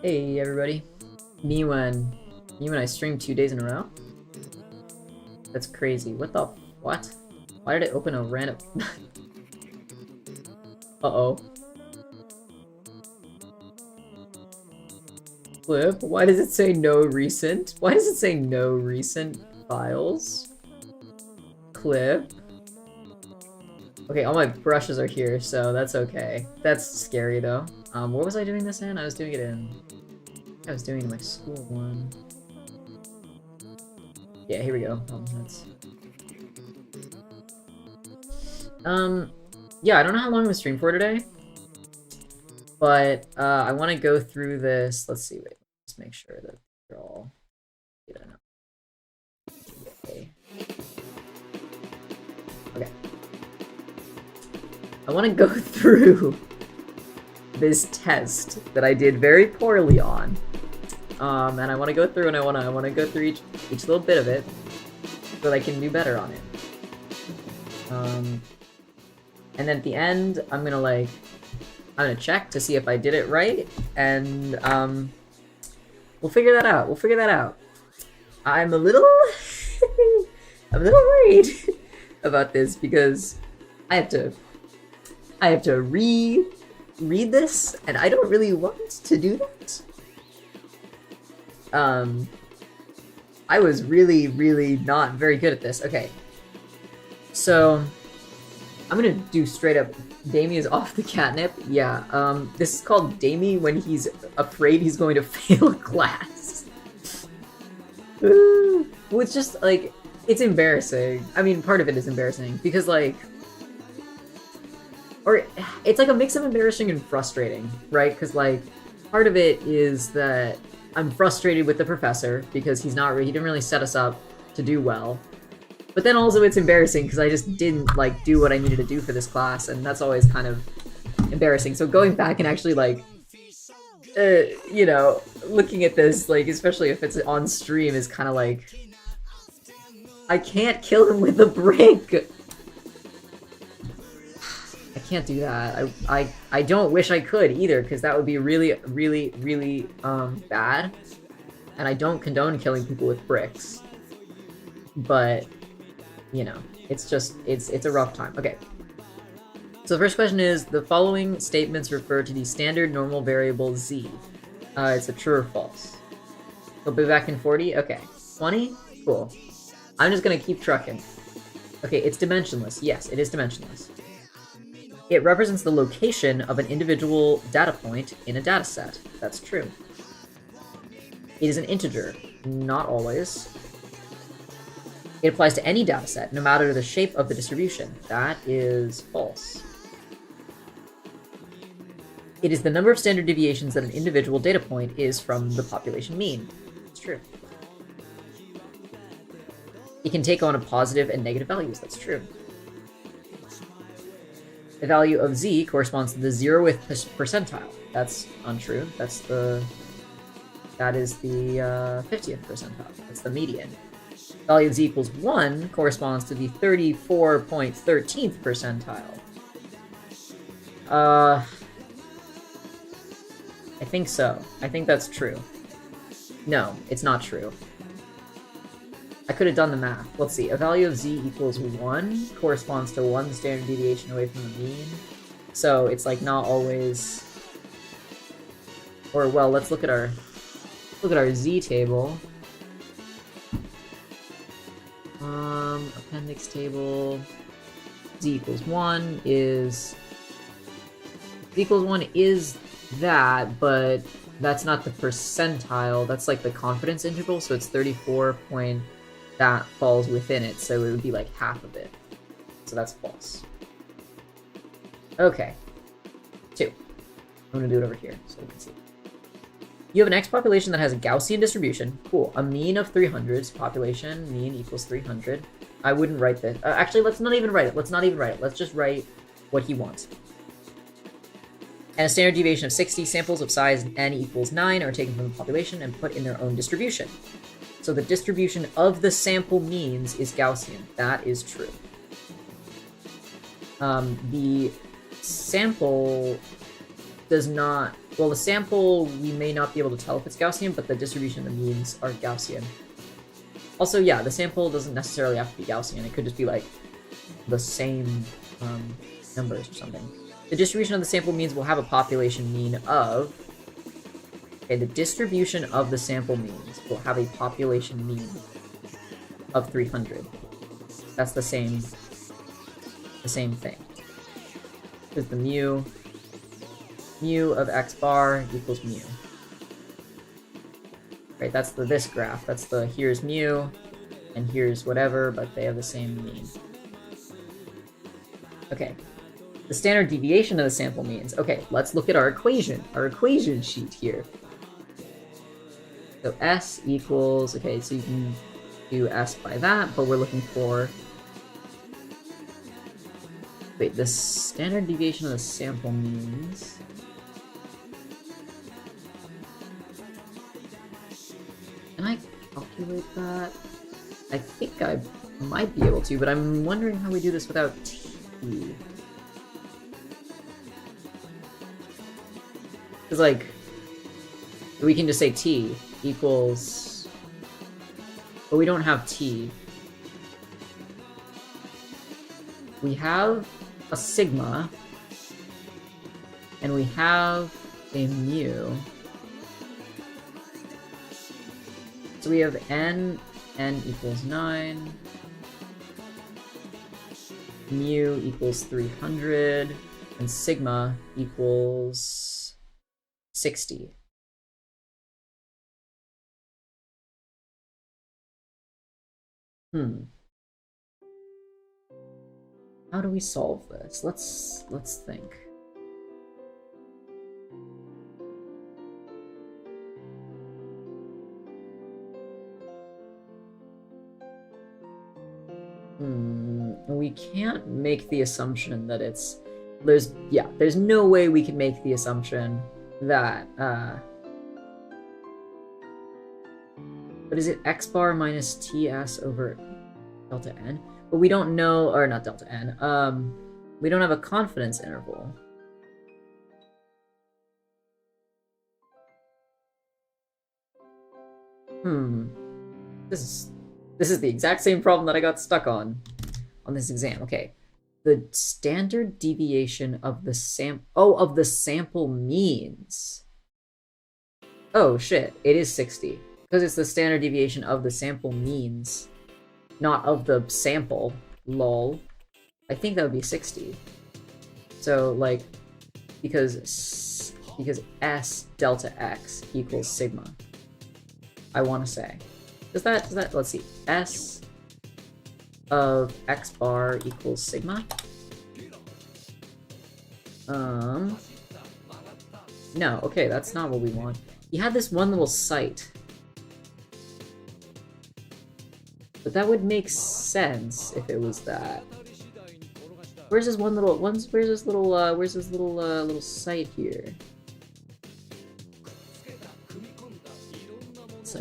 Hey everybody, me when I streamed 2 days in a row? That's crazy. What? Why did it open a random... Uh-oh. Clip? Why does it say no recent? Why does it say no recent files? Clip? Okay, all my brushes are here, so that's okay. That's scary though. What was I doing this in? I was doing it in my school one. Yeah, here we go. Yeah, I don't know how long I'm gonna stream for today, but I want to go through this. Let's see. Wait, just make sure that they're all. Okay. I want to go through this test that I did very poorly on, and I want to go through and I want to go through each little bit of it so that I can do better on it. And then at the end, I'm gonna check to see if I did it right, and we'll figure that out. I'm a little worried about this because I have to read this, and I don't really want to do that. I was really not very good at this. Okay, so I'm gonna do straight up. Damie is off the catnip. Yeah. This is called Damie when he's afraid he's going to fail a class. Well, it's just like, it's embarrassing. I mean, part of it is embarrassing because like, or it's like a mix of embarrassing and frustrating, right? Because like, part of it is that I'm frustrated with the professor because he didn't really set us up to do well. But then also it's embarrassing because I just didn't like do what I needed to do for this class, and that's always kind of embarrassing. So going back and actually like, you know, looking at this, like, especially if it's on stream, is kind of like, I can't kill him with a brick. I can't do that. I don't wish I could either, because that would be really bad. And I don't condone killing people with bricks. But, you know, it's a rough time. Okay. So the first question is, the following statements refer to the standard normal variable z. It's a true or false. He'll be back in 40? Okay. 20? Cool. I'm just gonna keep trucking. Okay, it's dimensionless. Yes, it is dimensionless. It represents the location of an individual data point in a data set. That's true. It is an integer. Not always. It applies to any data set, no matter the shape of the distribution. That is false. It is the number of standard deviations that an individual data point is from the population mean. It's true. It can take on a positive and negative values. That's true. The value of z corresponds to the 0th percentile. That's untrue. That is the 50th percentile. That's the median. Value of z equals 1 corresponds to the 34.13th percentile. I think so. I think that's true. No, it's not true. I could have done the math. Let's see. A value of z equals 1 corresponds to 1 standard deviation away from the mean. So it's like not always... Or, well, let's look at our z table. Appendix table. Z equals 1 is... Z equals 1 is that, but that's not the percentile. That's like the confidence interval, so it's 34 point... That falls within it, so it would be like half of it. So that's false. Okay. 2. I'm going to do it over here so we can see. You have an X population that has a Gaussian distribution. Cool. A mean of 300s. Population mean equals 300. I wouldn't write this. Actually, let's not even write it. Let's just write what he wants. And a standard deviation of 60. Samples of size n equals 9 are taken from the population and put in their own distribution. So the distribution of the sample means is Gaussian. That is true. The sample does not... Well, the sample, we may not be able to tell if it's Gaussian, but the distribution of the means are Gaussian. Also, yeah, the sample doesn't necessarily have to be Gaussian. It could just be, like, the same numbers or something. The distribution of the sample means will have a population mean of... Okay, the distribution of the sample means will have a population mean of 300. That's the same thing. Because the mu of x bar equals mu. Right, that's this graph. That's the here's mu, and here's whatever, but they have the same mean. Okay. The standard deviation of the sample means. Okay, let's look at our equation sheet here. So S equals, okay, so you can do S by that, but we're looking for, wait, the standard deviation of the sample means, can I calculate that? I think I might be able to, but I'm wondering how we do this without T. Because, like, we can just say T equals... But we don't have T. We have a sigma, and we have a mu. So we have n equals 9, mu equals 300, and sigma equals 60. How do we solve this? Let's think. We can't make the assumption that it's... There's no way we can make the assumption that, but is it x bar minus ts over delta n? But we don't know, or not delta n, we don't have a confidence interval. This is the exact same problem that I got stuck on this exam. Okay. The standard deviation of the sample means. Oh shit, it is 60. Because it's the standard deviation of the sample means, not of the sample. Lol. I think that would be 60. So, like, because S delta X equals sigma. I want to say. Does that, let's see. S of x bar equals sigma. No, okay, that's not what we want. You had this one little site. But that would make sense if it was that. Where's this one little where's this little site here?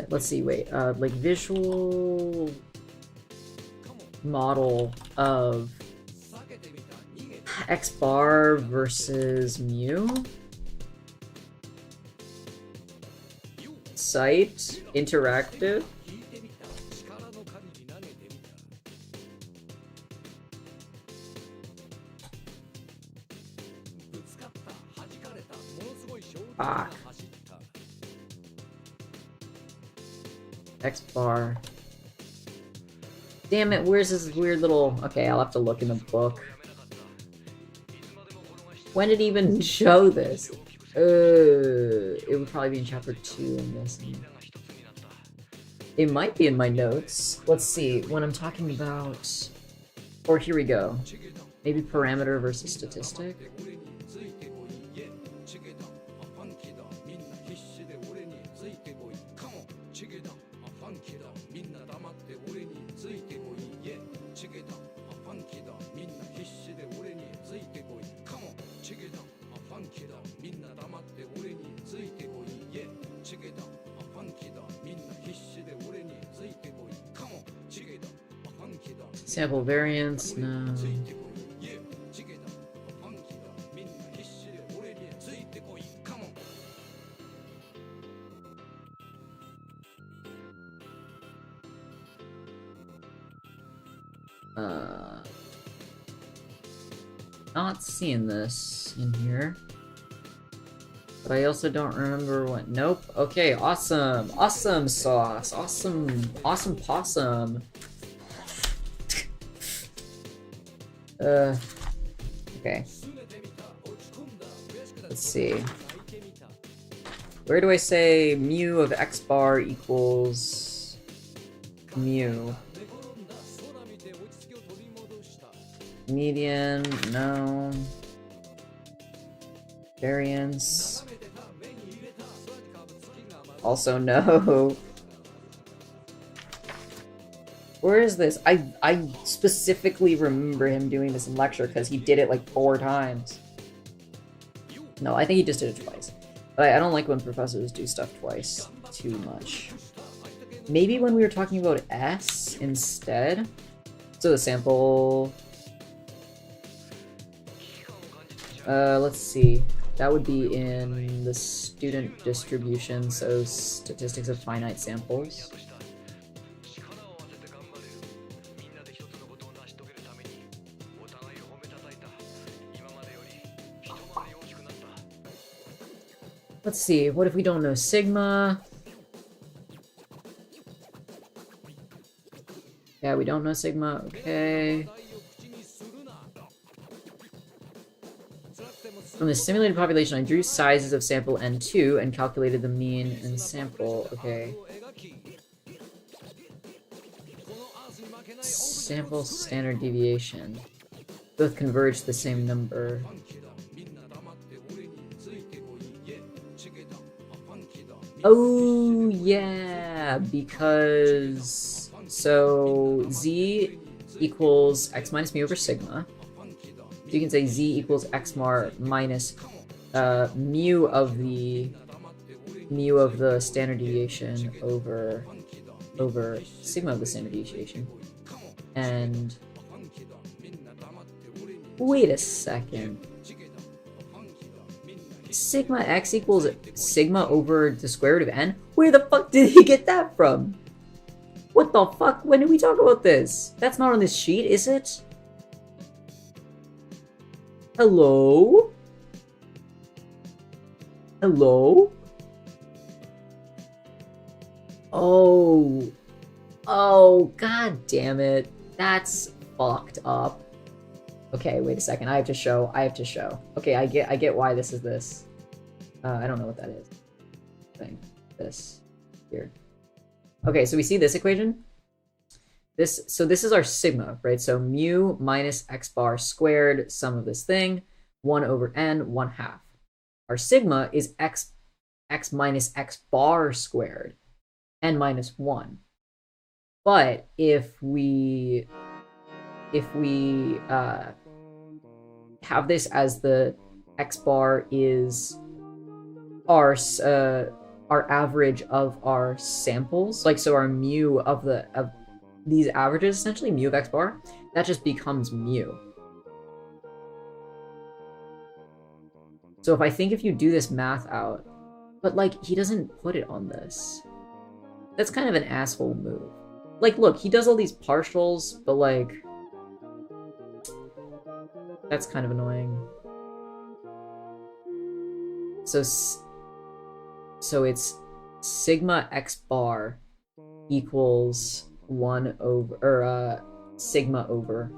Let's see, wait, like visual model of x bar versus mu. Site interactive. Fuck. X bar. Damn it, where's this weird little... Okay, I'll have to look in the book. When did it even show this? It would probably be in chapter 2, I'm guessing. It might be in my notes. Let's see, when I'm talking about... Or here we go. Maybe parameter versus statistic? Sample variance, no. Not seeing this in here. But I also don't remember what. Nope. Okay, awesome. Awesome sauce. Awesome. Awesome possum. Okay. Let's see. Where do I say mu of x bar equals mu? Median, no. Variance. Also no. Where is this? I specifically remember him doing this in lecture because he did it like 4 times. No, I think he just did it twice. But I don't like when professors do stuff twice too much. Maybe when we were talking about S instead? So the sample... let's see. That would be in the student distribution, so statistics of finite samples. Let's see, what if we don't know sigma? Yeah, we don't know sigma, okay. From the simulated population, I drew sizes of sample N2 and calculated the mean and sample, okay. Sample standard deviation. Both converge to the same number. Oh, yeah, because... So, z equals x minus mu over sigma. So you can say z equals x minus mu of the standard deviation over sigma of the standard deviation. And... Wait a second. Sigma x equals sigma over the square root of n? Where the fuck did he get that from? What the fuck? When did we talk about this? That's not on this sheet, is it? Hello? Hello? Oh. Oh, god damn it. That's fucked up. Okay, wait a second. I have to show. Okay, I get why this is this. I don't know what that is. This. Here. Okay, so we see this equation. So this is our sigma, right? So mu minus x bar squared, sum of this thing, 1 over n, 1/2. Our sigma is x minus x bar squared, n minus 1. But if we have this as the x bar is our average of our samples, like so our mu of these averages, essentially mu of x bar, that just becomes mu. So if you do this math out, but like he doesn't put it on this. That's kind of an asshole move. Like look, he does all these partials, but like that's kind of annoying. So it's sigma x bar equals 1 over, or sigma over.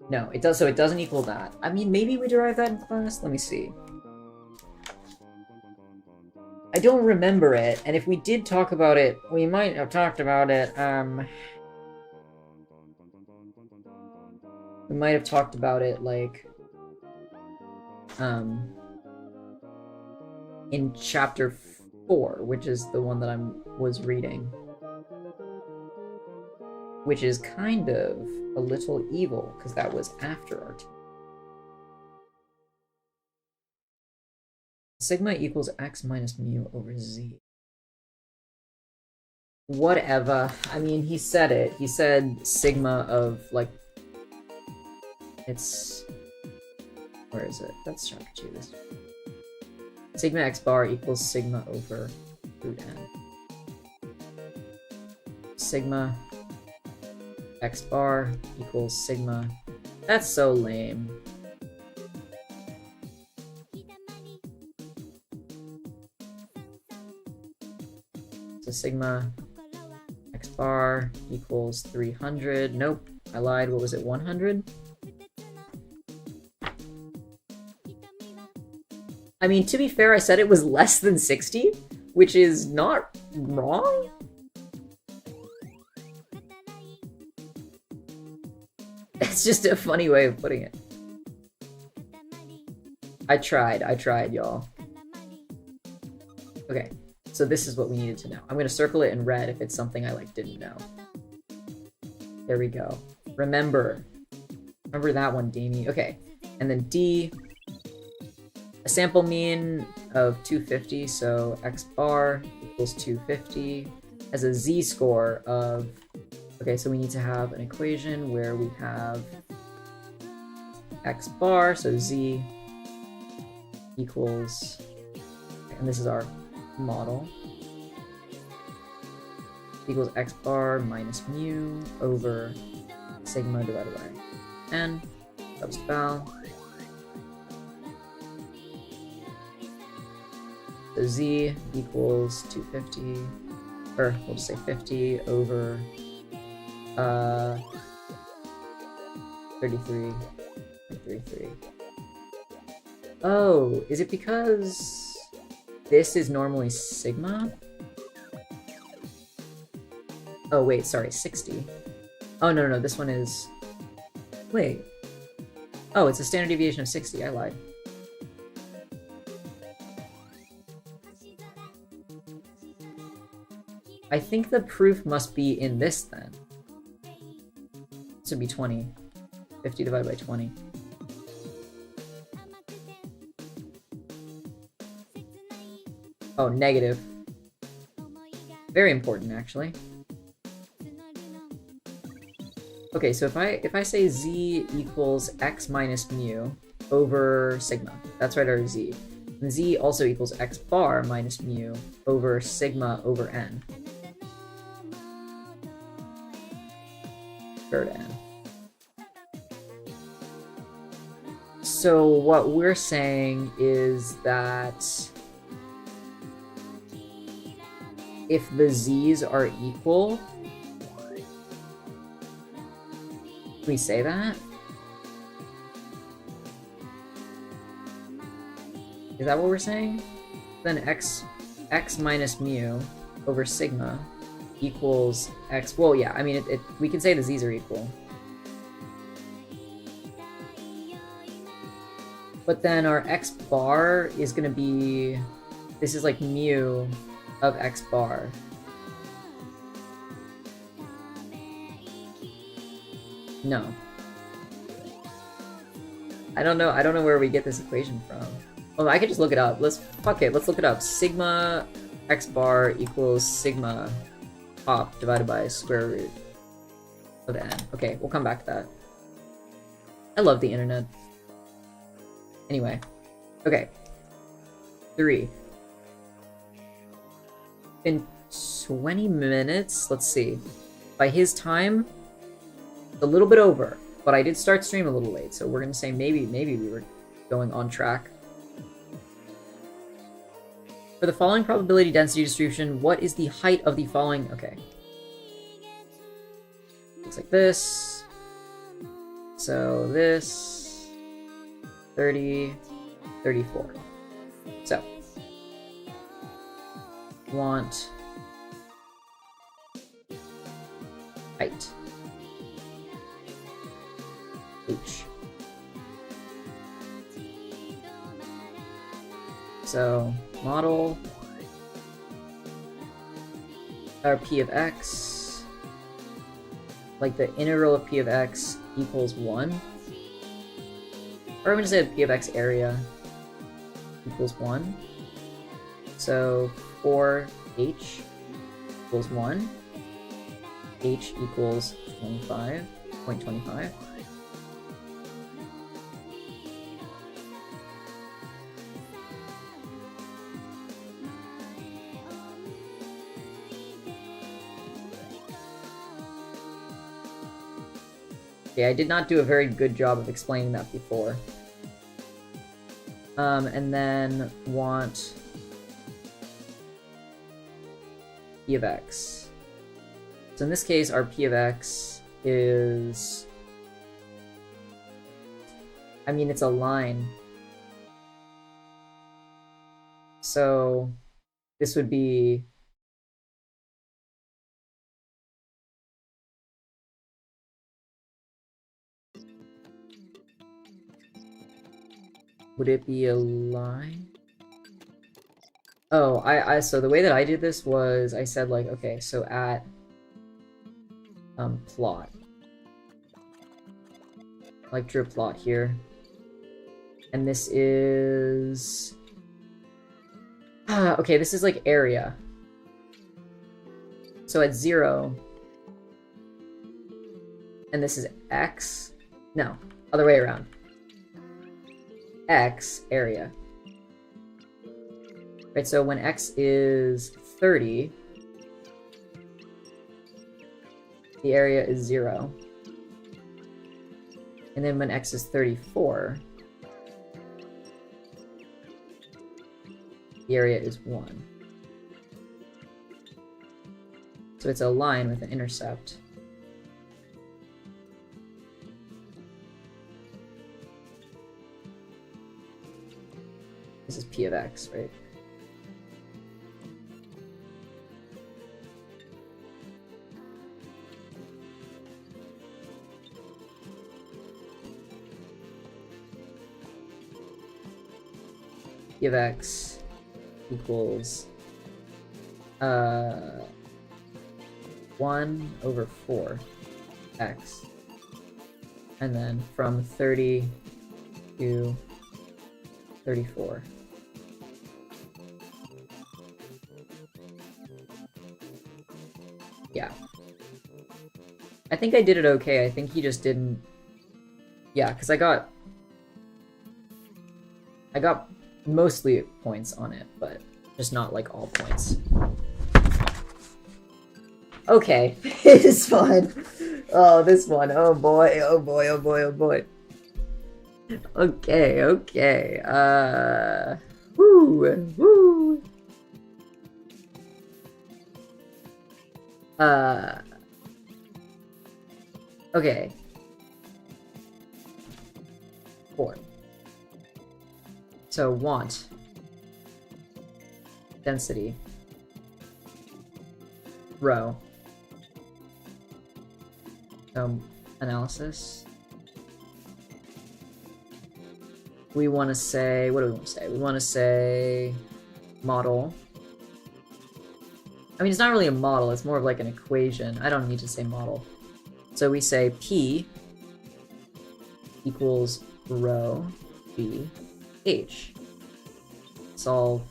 No, it does. So it doesn't equal that. I mean, maybe we derived that in class. Let me see. I don't remember it, and if we did talk about it, we might have talked about it. We might have talked about it like in chapter 4, which is the one that I was reading, which is kind of a little evil because that was after our sigma equals x minus mu over z. Whatever. I mean, he said it. He said sigma of, like... It's... Where is it? That's chapter 2. This sigma x bar equals sigma over root n. Sigma x bar equals sigma. That's so lame. So sigma x bar equals 300. Nope, I lied. What was it, 100? I mean, to be fair, I said it was less than 60, which is not wrong. It's just a funny way of putting it. I tried, y'all. Okay, so this is what we needed to know. I'm gonna circle it in red if it's something I, like, didn't know. There we go. Remember that one, damie. Okay, and then D, a sample mean of 250, so x bar equals 250, has a z-score of... Okay, so we need to have an equation where we have x bar, so z equals, and this is our model, equals x bar minus mu over sigma divided by n, doubles val. So z equals 250, or we'll just say 50 over 33. Oh, is it because this is normally sigma? Oh wait, sorry, 60. Oh no, this one is... Wait. Oh, it's a standard deviation of 60, I lied. I think the proof must be in this then. This would be 20. 50 divided by 20. Oh, negative. Very important, actually. Okay, so if I say z equals x minus mu over sigma, that's right, our z. And z also equals x bar minus mu over sigma over n. Third n. So what we're saying is that if the z's are equal, can we say that? Is that what we're saying? Then x minus mu over sigma equals x. Well, yeah, I mean, we can say the z's are equal. But then our x bar is going to be... This is like mu of x bar. No. I don't know where we get this equation from. Oh, I could just look it up. Fuck it, let's look it up. Sigma x bar equals sigma top divided by square root of n. Okay, we'll come back to that. I love the internet. Anyway. Okay. 3. In 20 minutes, let's see. By his time, a little bit over, but I did start stream a little late, so we're gonna say maybe we were going on track. For the following probability density distribution, what is the height of the following? Okay. Looks like this. So this 30, 34. So want height. H. So model our p of x, like the integral of p of x equals 1. Or I'm gonna say p of x area equals 1. So 4h equals 1. h equals 25.25. Okay, I did not do a very good job of explaining that before. And then want p of x. So in this case, our p of x is... I mean, it's a line. So this would be... Would it be a line? Oh, so the way that I did this was I said like, okay, so at plot. Like drew a plot here. And this is okay, this is like area. So at 0, and this is x. No, other way around. X area. Right, so when x is 30, the area is 0. And then when x is 34, the area is 1. So it's a line with an intercept. This is p of x, right? P of x equals 1 over 4 x. And then from 30 to 34. Yeah. I think I did it okay. I think he just didn't... Yeah, because I got mostly points on it, but just not like all points. Okay, it's fun. Oh, this one. Oh boy, oh boy, oh boy, oh boy. Okay, okay. Woo, woo. Okay. 4. So want density row. Analysis. We want to say, what do we want to say? We want to say model. I mean, it's not really a model, it's more of like an equation. I don't need to say model. So we say P equals rho G H. Solve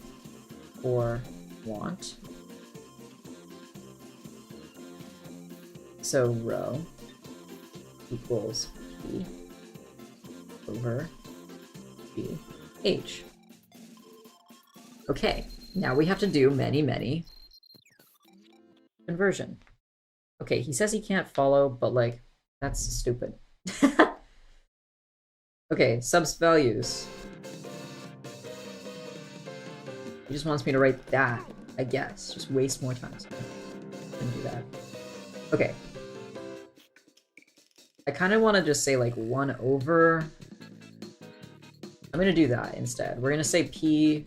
for want. So rho equals P over G H. Okay, now we have to do many conversion. Okay, he says he can't follow, but like, that's stupid. Okay, subs values. He just wants me to write that, I guess. Just waste more time. So I can do that. Okay. I kind of want to just say like 1 over. I'm going to do that instead. We're going to say P,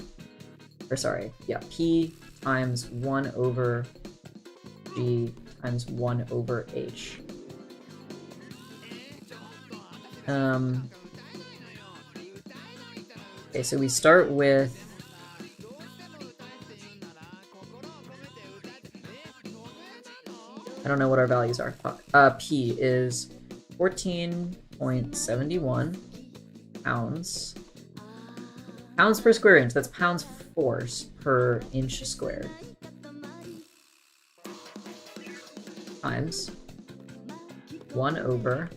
or sorry, yeah, P times 1 over G times 1 over H. Okay, so we start with I don't know what our values are. Fuck. P is 14.71 pounds. Pounds per square inch. That's pounds force per inch squared. times 1 over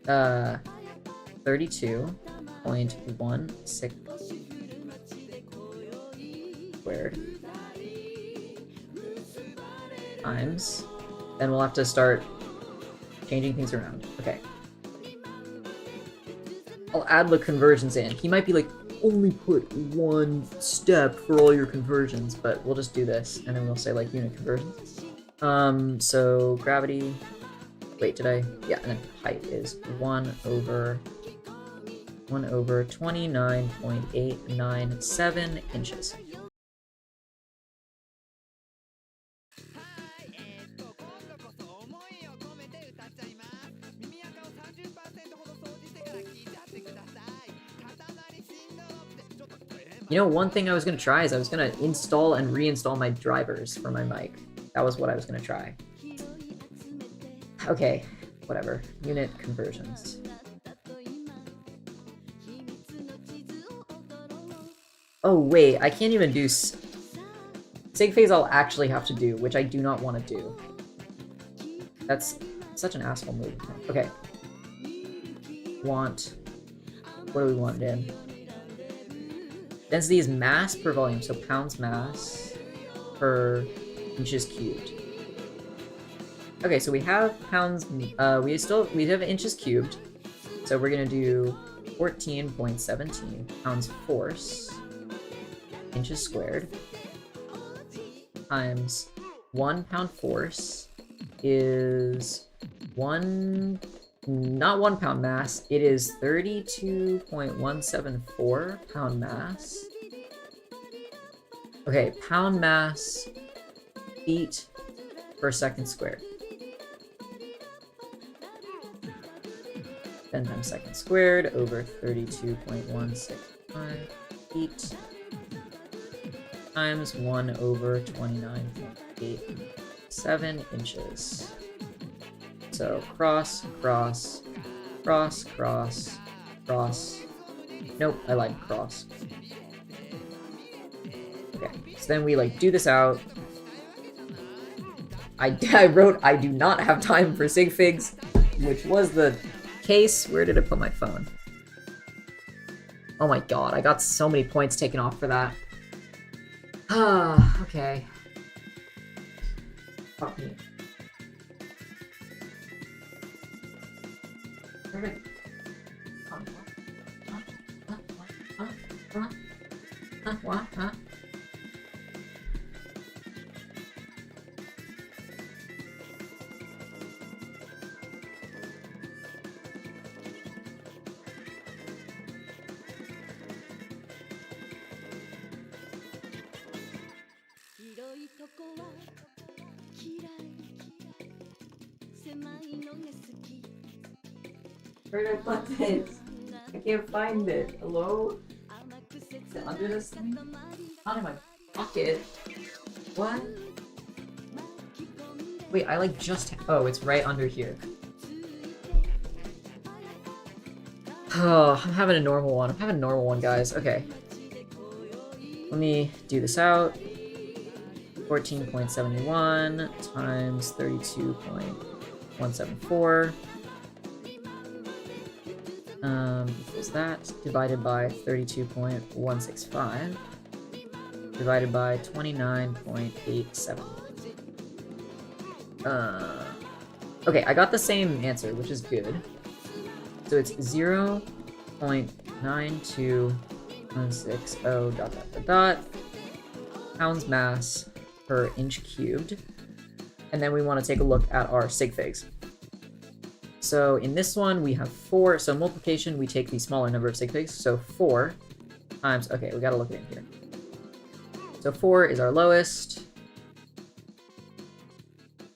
32.16 squared times, then we'll have to start changing things around. Okay. I'll add the conversions in. He might be like, only put one step for all your conversions, but we'll just do this, and then we'll say like unit conversions. So gravity, wait, did I? Yeah, and then height is 1 over 29.897 inches. You know, one thing I was going to try is I was going to install and reinstall my drivers for my mic. That was what I was going to try. Okay, whatever. Unit conversions. Oh, wait, I can't even do... Sig phase I'll actually have to do, which I do not want to do. That's such an asshole move. Okay. What do we want it in? Density is mass per volume, so pounds mass per inches cubed. Okay, so we have pounds, we have inches cubed, so we're gonna do 14.17 pounds force, inches squared, times 1 pound force is not 1 pound mass, it is 32.174 pound mass. Okay, pound mass, feet per second squared. 10 times second squared over 32.165 feet times 1 over 29.87 inches. So cross, cross, cross, cross, cross. Nope, I lied, cross. Okay, so then we like do this out. I wrote I do not have time for sig figs, which was the case. Where did I put my phone? Oh my god, I got so many points taken off for that. Ah, okay. Fuck me. Perfect. What? Huh? Where did I put this? I can't find it. Hello? Is it under this thing? Not in my pocket. What? Wait, I like just... Oh, it's right under here. Oh, I'm having a normal one. I'm having a normal one, guys. Okay. Let me do this out. 14.71 times 32.174. Is that divided by 32.165 divided by 29.87. Okay, I got the same answer, which is good. So it's 0.92160 dot dot dot dot pounds mass per inch cubed. And then we want to take a look at our sig figs. So in this one, we have 4. So multiplication, we take the smaller number of sig figs. So 4 times... Okay, we got to look at it here. So 4 is our lowest.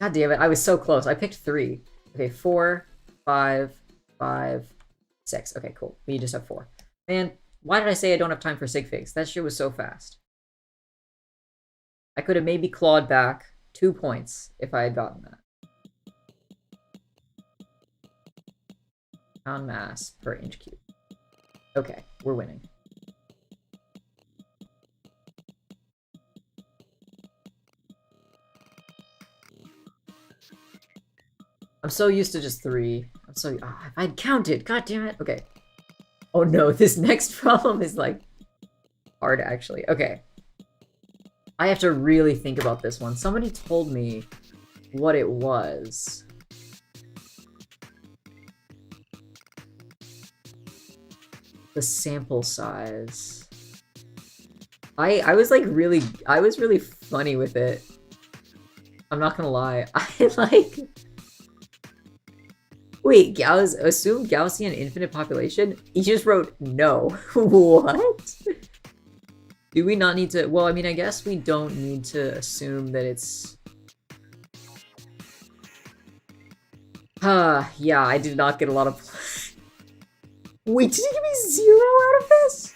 God damn it, I was so close. I picked 3. Okay, 4, 5, 5, 6. Okay, cool. We just have 4. Man, why did I say I don't have time for sig figs? That shit was so fast. I could have maybe clawed back 2 points if I had gotten that. Pound mass per inch cube. Okay, we're winning. I'm so used to just 3. I'm so... if I'd counted! God damn it! Okay. Oh no, this next problem is, like, hard, actually. Okay. I have to really think about this one. Somebody told me what it was. The sample size. I was like really... I was really funny with it. I'm not gonna lie. I like... Wait, assume Gaussian infinite population? He just wrote no. What? Do we not need to... Well, I mean, I guess we don't need to assume that it's... yeah, I did not get a lot of... Wait, did he give me 0 out of this?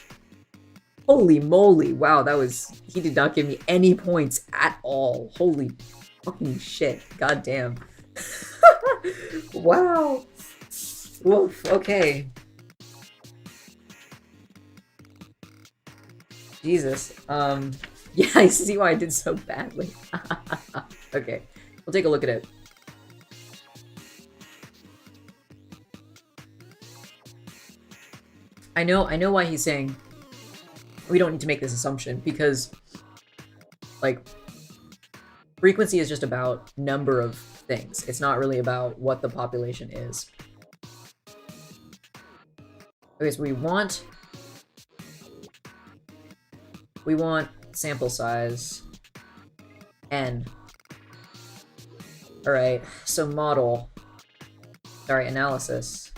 Holy moly, wow, that was... He did not give me any points at all. Holy fucking shit. God damn. Wow. Woof, okay. Jesus. Yeah, I see why I did so badly. Okay, we'll take a look at it. I know why he's saying we don't need to make this assumption, because, like, frequency is just about number of things. It's not really about what the population is. Okay, so we want sample size n. Alright, so model. Sorry, analysis.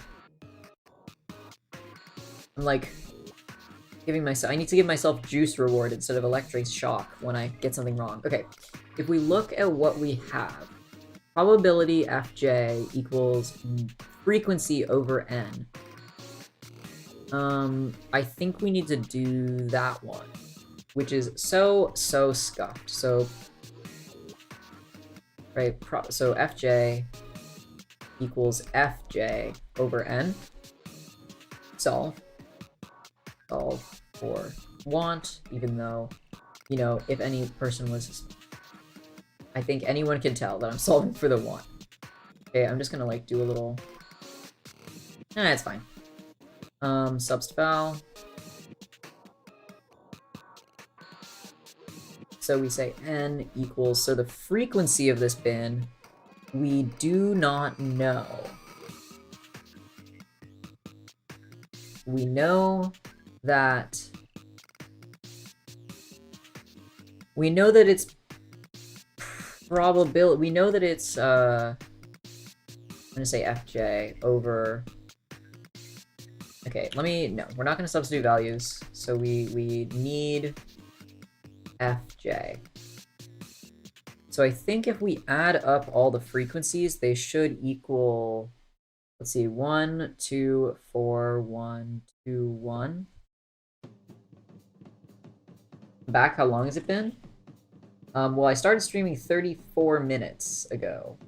I'm like giving myself... I need to give myself juice reward instead of electric shock when I get something wrong. Okay, if we look at what we have, probability fj equals frequency over n. I think we need to do that one, which is so scuffed. So, right, so fj equals fj over n. Solve for want, even though, you know, if any person was... I think anyone can tell that I'm solving for the want. Okay, I'm just gonna, like, do a little... Nah, it's fine. Subst val. So we say n equals... So the frequency of this bin, we do not know. We know that... We know that it's probability... We know that it's, I'm gonna say fj over... Okay, no, we're not gonna substitute values, so we need fj. So I think if we add up all the frequencies, they should equal... Let's see, 1, 2, 4, 1, 2, 1. Back, how long has it been? Well, I started streaming 34 minutes ago,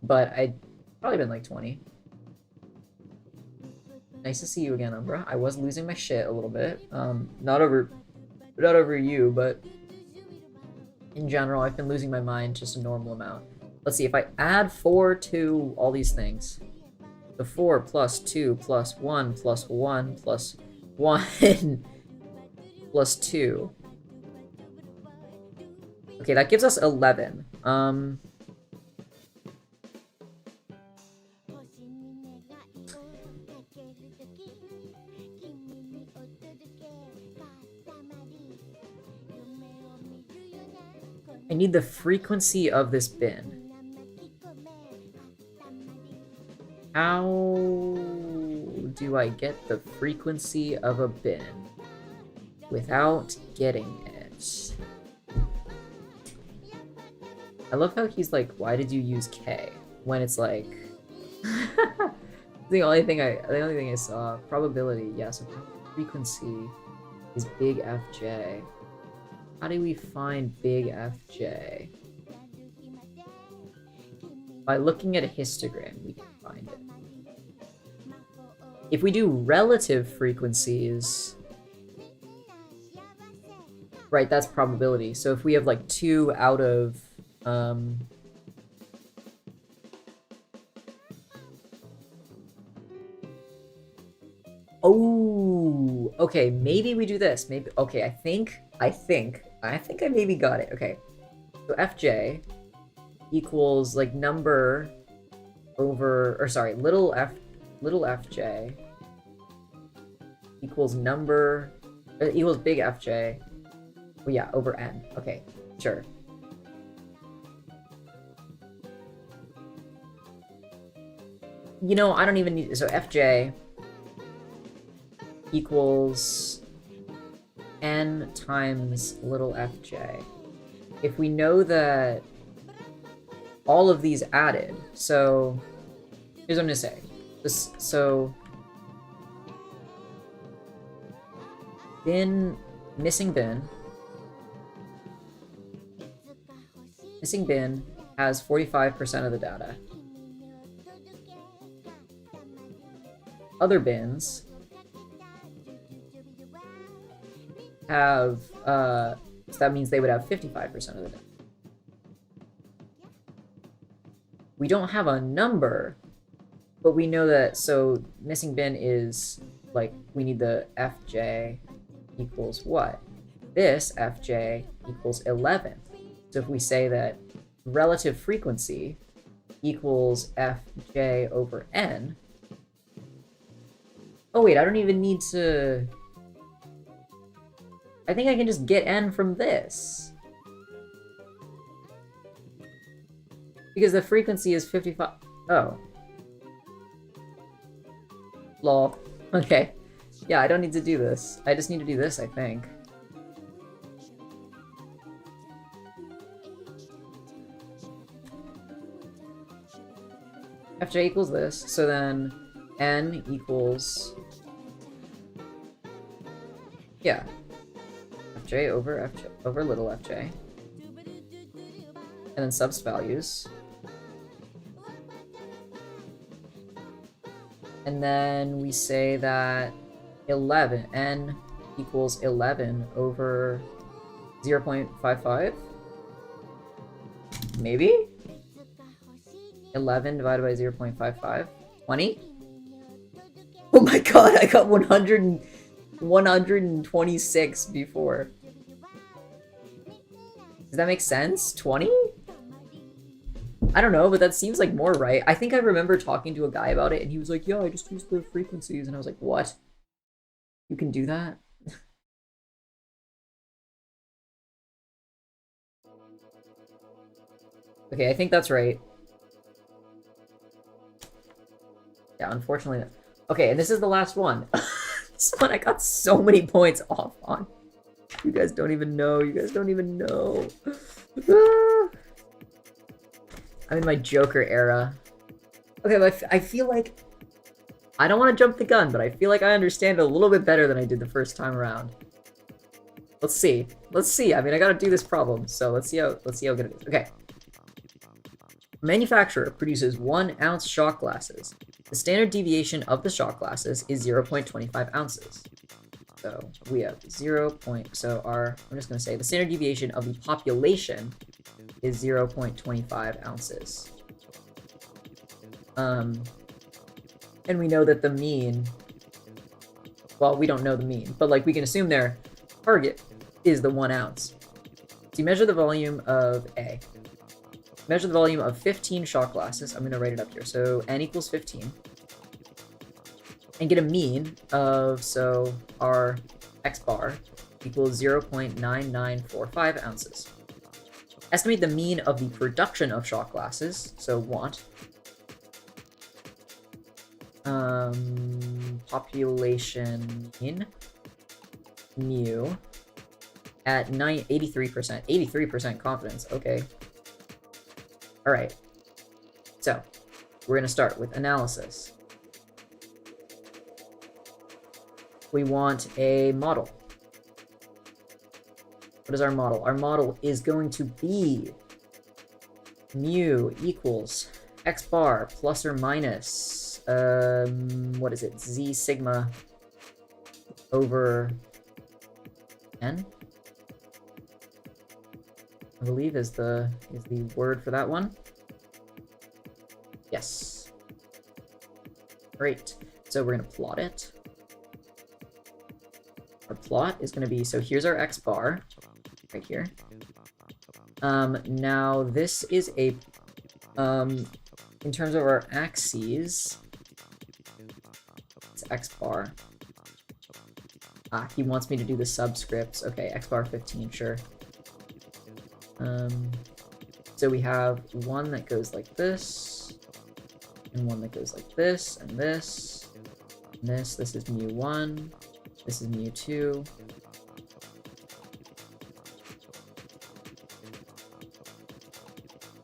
but I'd probably been like 20. Nice to see you again, Umbra. I was losing my shit a little bit. Not over you, but in general, I've been losing my mind just a normal amount. Let's see, if I add 4 to all these things, the 4 plus 2 plus 1 plus 1 plus 1 plus 2. Okay, that gives us 11. I need the frequency of this bin. How do I get the frequency of a bin without getting it? I love how he's like, why did you use K? When it's like... the only thing I saw. Probability, yeah, so frequency is big Fj. How do we find big Fj? By looking at a histogram, we can find it. If we do relative frequencies... Right, that's probability. So if we have like 2 out of... okay, maybe we do this. Maybe, okay, I think I maybe got it. Okay, so fj equals like number over, or sorry, little fj equals number, equals big fj, well, yeah, over n. Okay, sure. You know, I don't even need, so fj equals n times little fj. If we know that all of these added, so here's what I'm gonna say. So missing bin has 45% of the data. Other bins have, so that means they would have 55% of the data. We don't have a number, but we know that, so missing bin is, like, we need the fj equals what? This fj equals 11. So if we say that relative frequency equals fj over n, oh wait, I don't even need to, I think I can just get n from this. Because the frequency is 55, oh. Lol. Okay. Yeah, I don't need to do this. I just need to do this, I think. fj equals this, so then n equals, yeah, fj over little fj, and then subs values. And then we say that 11, n equals 11 over 0.55? Maybe? 11 divided by 0.55? 20? Oh my god, I got 126 before. Does that make sense? 20? I don't know, but that seems like more right. I think I remember talking to a guy about it, and he was like, yeah, I just used the frequencies. And I was like, what? You can do that? Okay, I think that's right. Yeah, unfortunately. Okay, and this is the last one. This one I got so many points off on. You guys don't even know. You guys don't even know. I'm in my Joker era. Okay, but I feel like, I don't want to jump the gun, but I feel like I understand it a little bit better than I did the first time around. Let's see. Let's see. I mean, I gotta do this problem, so let's see how good it is. Okay. Manufacturer produces 1 ounce shot glasses. The standard deviation of the shot glasses is 0.25 ounces. So we have 0. So I'm just gonna say the standard deviation of the population is 0.25 ounces. And we know that the mean, well, we don't know the mean, but like we can assume their target is the 1 ounce. So you measure the volume of A. Measure the volume of 15 shot glasses. I'm gonna write it up here. So n equals 15. And get a mean of, so our x bar equals 0.9945 ounces. Estimate the mean of the production of shot glasses, so want. Population mean, mu, at 83%. 83% confidence, okay. Alright, so we're gonna start with analysis. We want a model. What is our model? Our model is going to be mu equals x bar plus or minus, what is it? Z sigma over n, I believe is the word for that one. Yes. Great. So we're gonna plot it. plot is going to be, so here's our x bar, right here. Now this is a, in terms of our axes, it's x bar. Ah, he wants me to do the subscripts. Okay, x bar 15, sure. So we have one that goes like this, and one that goes like this, and this, and this. This is mu1, this is mu2.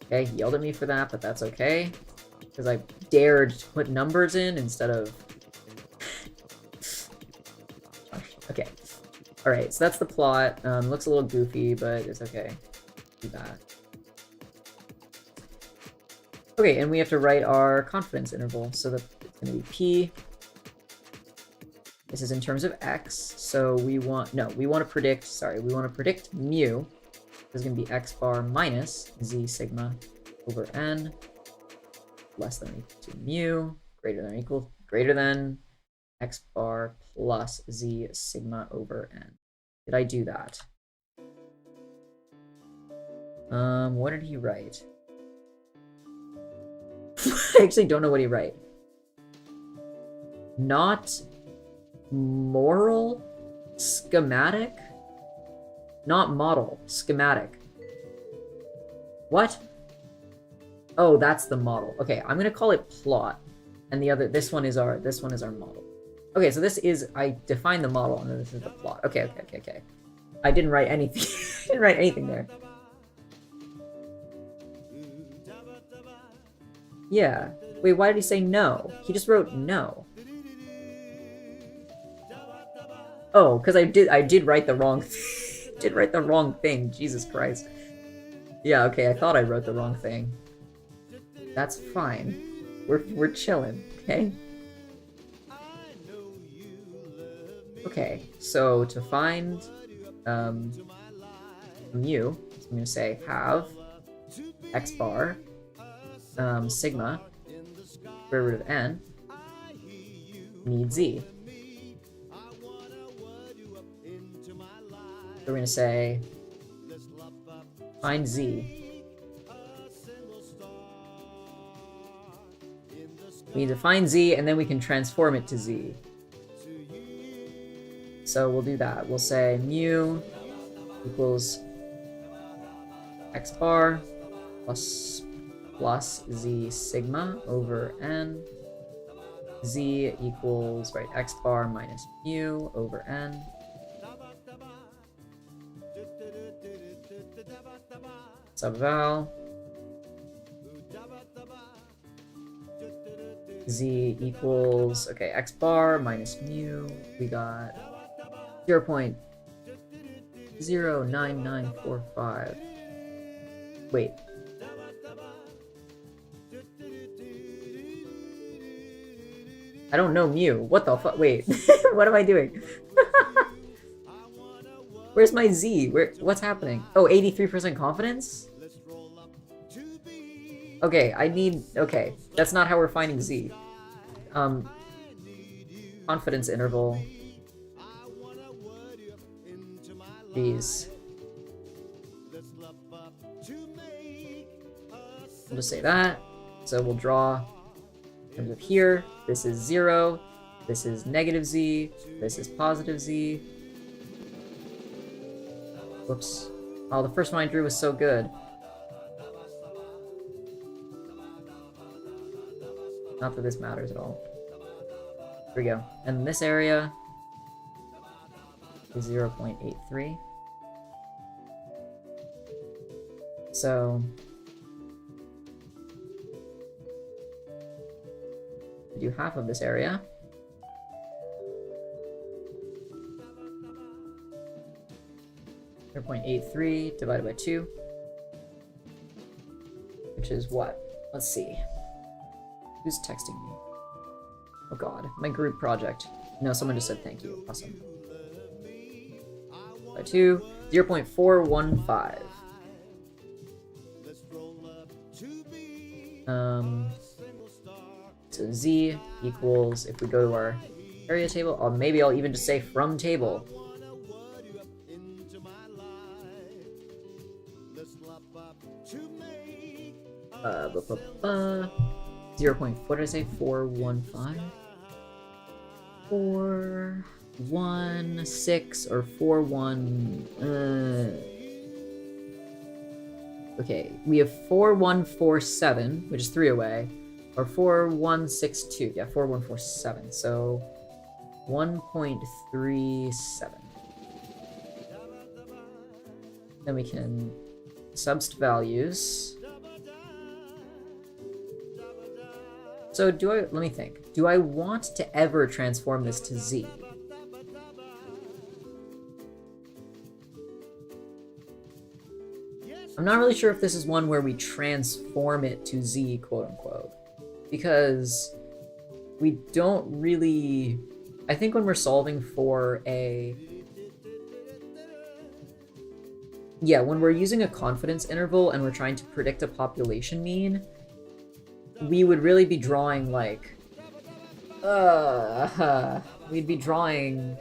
Okay, he yelled at me for that, but that's okay. Because I dared to put numbers in instead of... Okay. Alright, so that's the plot. Looks a little goofy, but it's okay. Do that. Okay, and we have to write our confidence interval. So that it's going to be P. This is in terms of X. So we want to predict mu is going to be x bar minus z sigma over n less than or equal to mu greater than or greater than x bar plus z sigma over n. Did I do that? What did he write? I actually don't know what he wrote. Not moral? Schematic? Not model. Schematic. What? Oh, that's the model. Okay, I'm gonna call it plot. And this one is our model. Okay, so this is, I defined the model and then this is the plot. Okay. I didn't write anything. I didn't write anything there. Yeah. Wait, why did he say no? He just wrote no. Oh, because I did write the wrong did write the wrong thing. Jesus Christ. Yeah, okay, I thought I wrote the wrong thing. That's fine. We're chilling, okay? Okay, so to find mu, so I'm gonna say have x bar sigma square root of n need z. So we're gonna say find z. We need to find z and then we can transform it to z. So we'll do that. We'll say mu equals x bar plus z sigma over n. Z equals, right, x bar minus mu over n. Subval. Z equals, okay, x bar minus mu. We got 0.09945. Wait. I don't know mu. What the fuck? Wait. What am I doing? Where's my Z? What's happening? Oh, 83% confidence? Okay, okay. That's not how we're finding Z. Confidence interval. Jeez. We'll just say that. So we'll draw in terms of here. This is 0. This is negative Z. This is positive Z. Whoops. Oh, the first one I drew was so good. Not that this matters at all. Here we go. And this area is 0.83. So we do half of this area. .83 divided by 2, which is what? Let's see. Who's texting me? Oh god, my group project. No, someone just said thank you. Awesome. By 2, 0.415. So Z equals, if we go to our area table, or maybe I'll even just say from table. What did I say? 415? 416 or 41. Okay, we have 4147, which is 3 away, or 4162. Yeah, 4147. So 1.37. Then we can subst values. So let me think. Do I want to ever transform this to Z? I'm not really sure if this is one where we transform it to Z, quote unquote, because we don't really... I think when we're solving for a... Yeah, when we're using a confidence interval and we're trying to predict a population mean, we would really be drawing, like... we'd be drawing...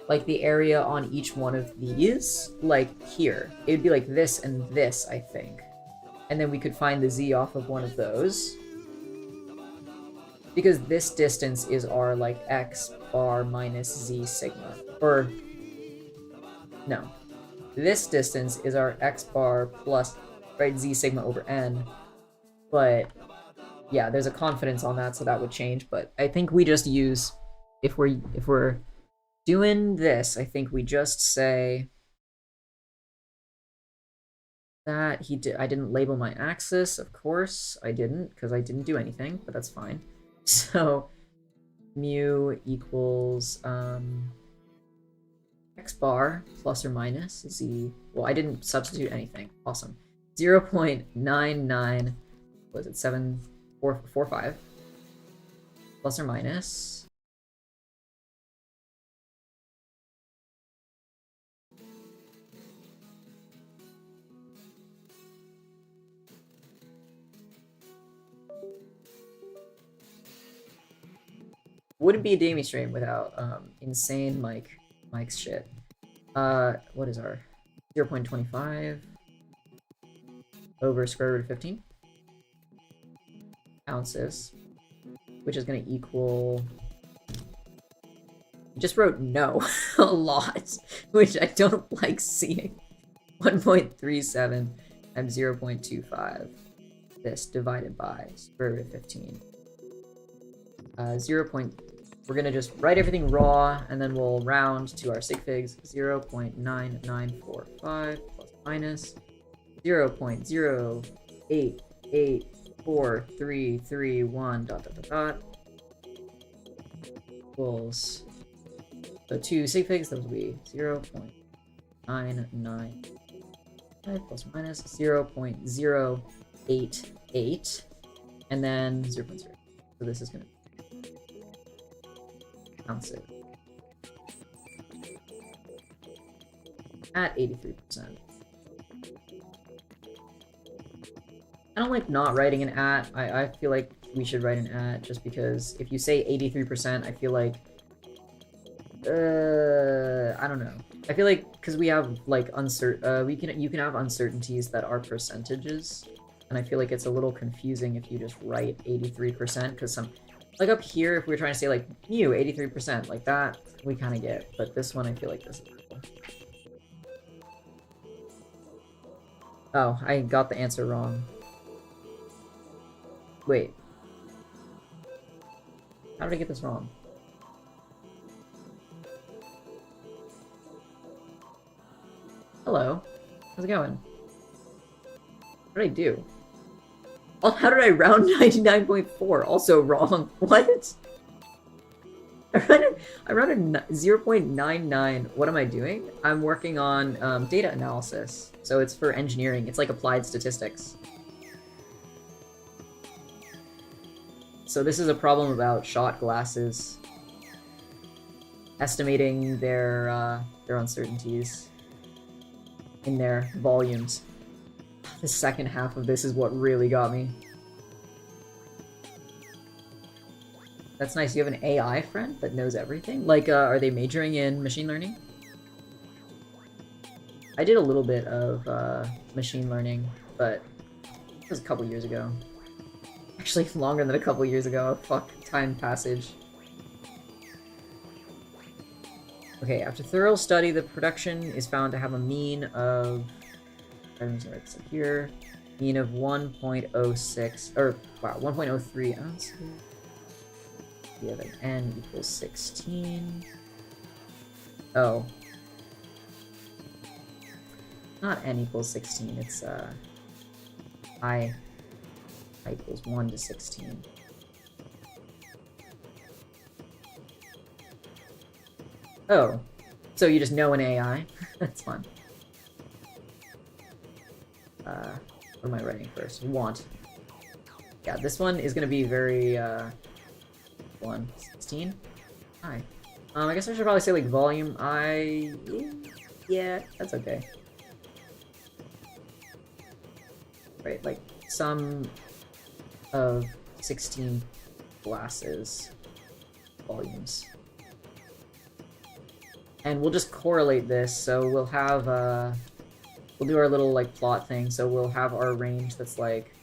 like the area on each one of these, like here. It would be like this and this, I think. And then we could find the Z off of one of those. Because this distance is our, like, X bar minus Z sigma. Or, no. This distance is our X bar plus, right, Z sigma over N. But, yeah, there's a confidence on that, so that would change. But I think we just use, if we're doing this, I think we just say that I didn't label my axis. Of course I didn't, because I didn't do anything, but that's fine. So mu equals X bar plus or minus Z. Well, I didn't substitute anything. Awesome. 0.99, was it 7445 plus or minus wouldn't be a damie stream without insane Mike's shit. What is our 0.25 over square root of 15 ounces, which is going to equal... I just wrote no a lot, which I don't like seeing. 1.37 times 0.25. This divided by square root of 15. We're gonna just write everything raw, and then we'll round to our sig figs. 0.9945 plus minus 0.08843331 dot dot dot dot equals, so 2 sig figs, those will be 0.995 plus minus 0.088, and then 0.0. So this is gonna ounces at 83%. I don't like not writing an at. I feel like we should write an at, just because if you say 83%, I feel like I don't know. I feel like because we have like you can have uncertainties that are percentages, and I feel like it's a little confusing if you just write 83%, because like up here, if we were trying to say like mu 83%, like that, we kind of get. But this one, I feel like this is cool. Oh, I got the answer wrong. Wait. How did I get this wrong? Hello. How's it going? What did I do? Oh, how did I round 99.4? Also wrong. What? I rounded 0.99. What am I doing? I'm working on data analysis. So it's for engineering. It's like applied statistics. So this is a problem about shot glasses. Estimating their uncertainties in their volumes. The second half of this is what really got me. That's nice. You have an AI friend that knows everything? Like, are they majoring in machine learning? I did a little bit of machine learning, but It was a couple years ago. Actually, longer than a couple years ago. Fuck, time passage. Okay, after thorough study, the production is found to have a mean of... I'm sorry, so here, mean of 1.06, or, wow, 1.03 ounces. We have an N equals 16. Oh. Not N equals 16, it's, I equals 1 to 16. Oh. So you just know an AI? That's fun. What am I writing first? Want. Yeah, this one is gonna be very, 16? Hi. I guess I should probably say, like, volume I... Yeah, that's okay. Right, like, sum of 16 glasses volumes. And we'll just correlate this, so we'll have, we'll do our little, like, plot thing, so we'll have our range that's like,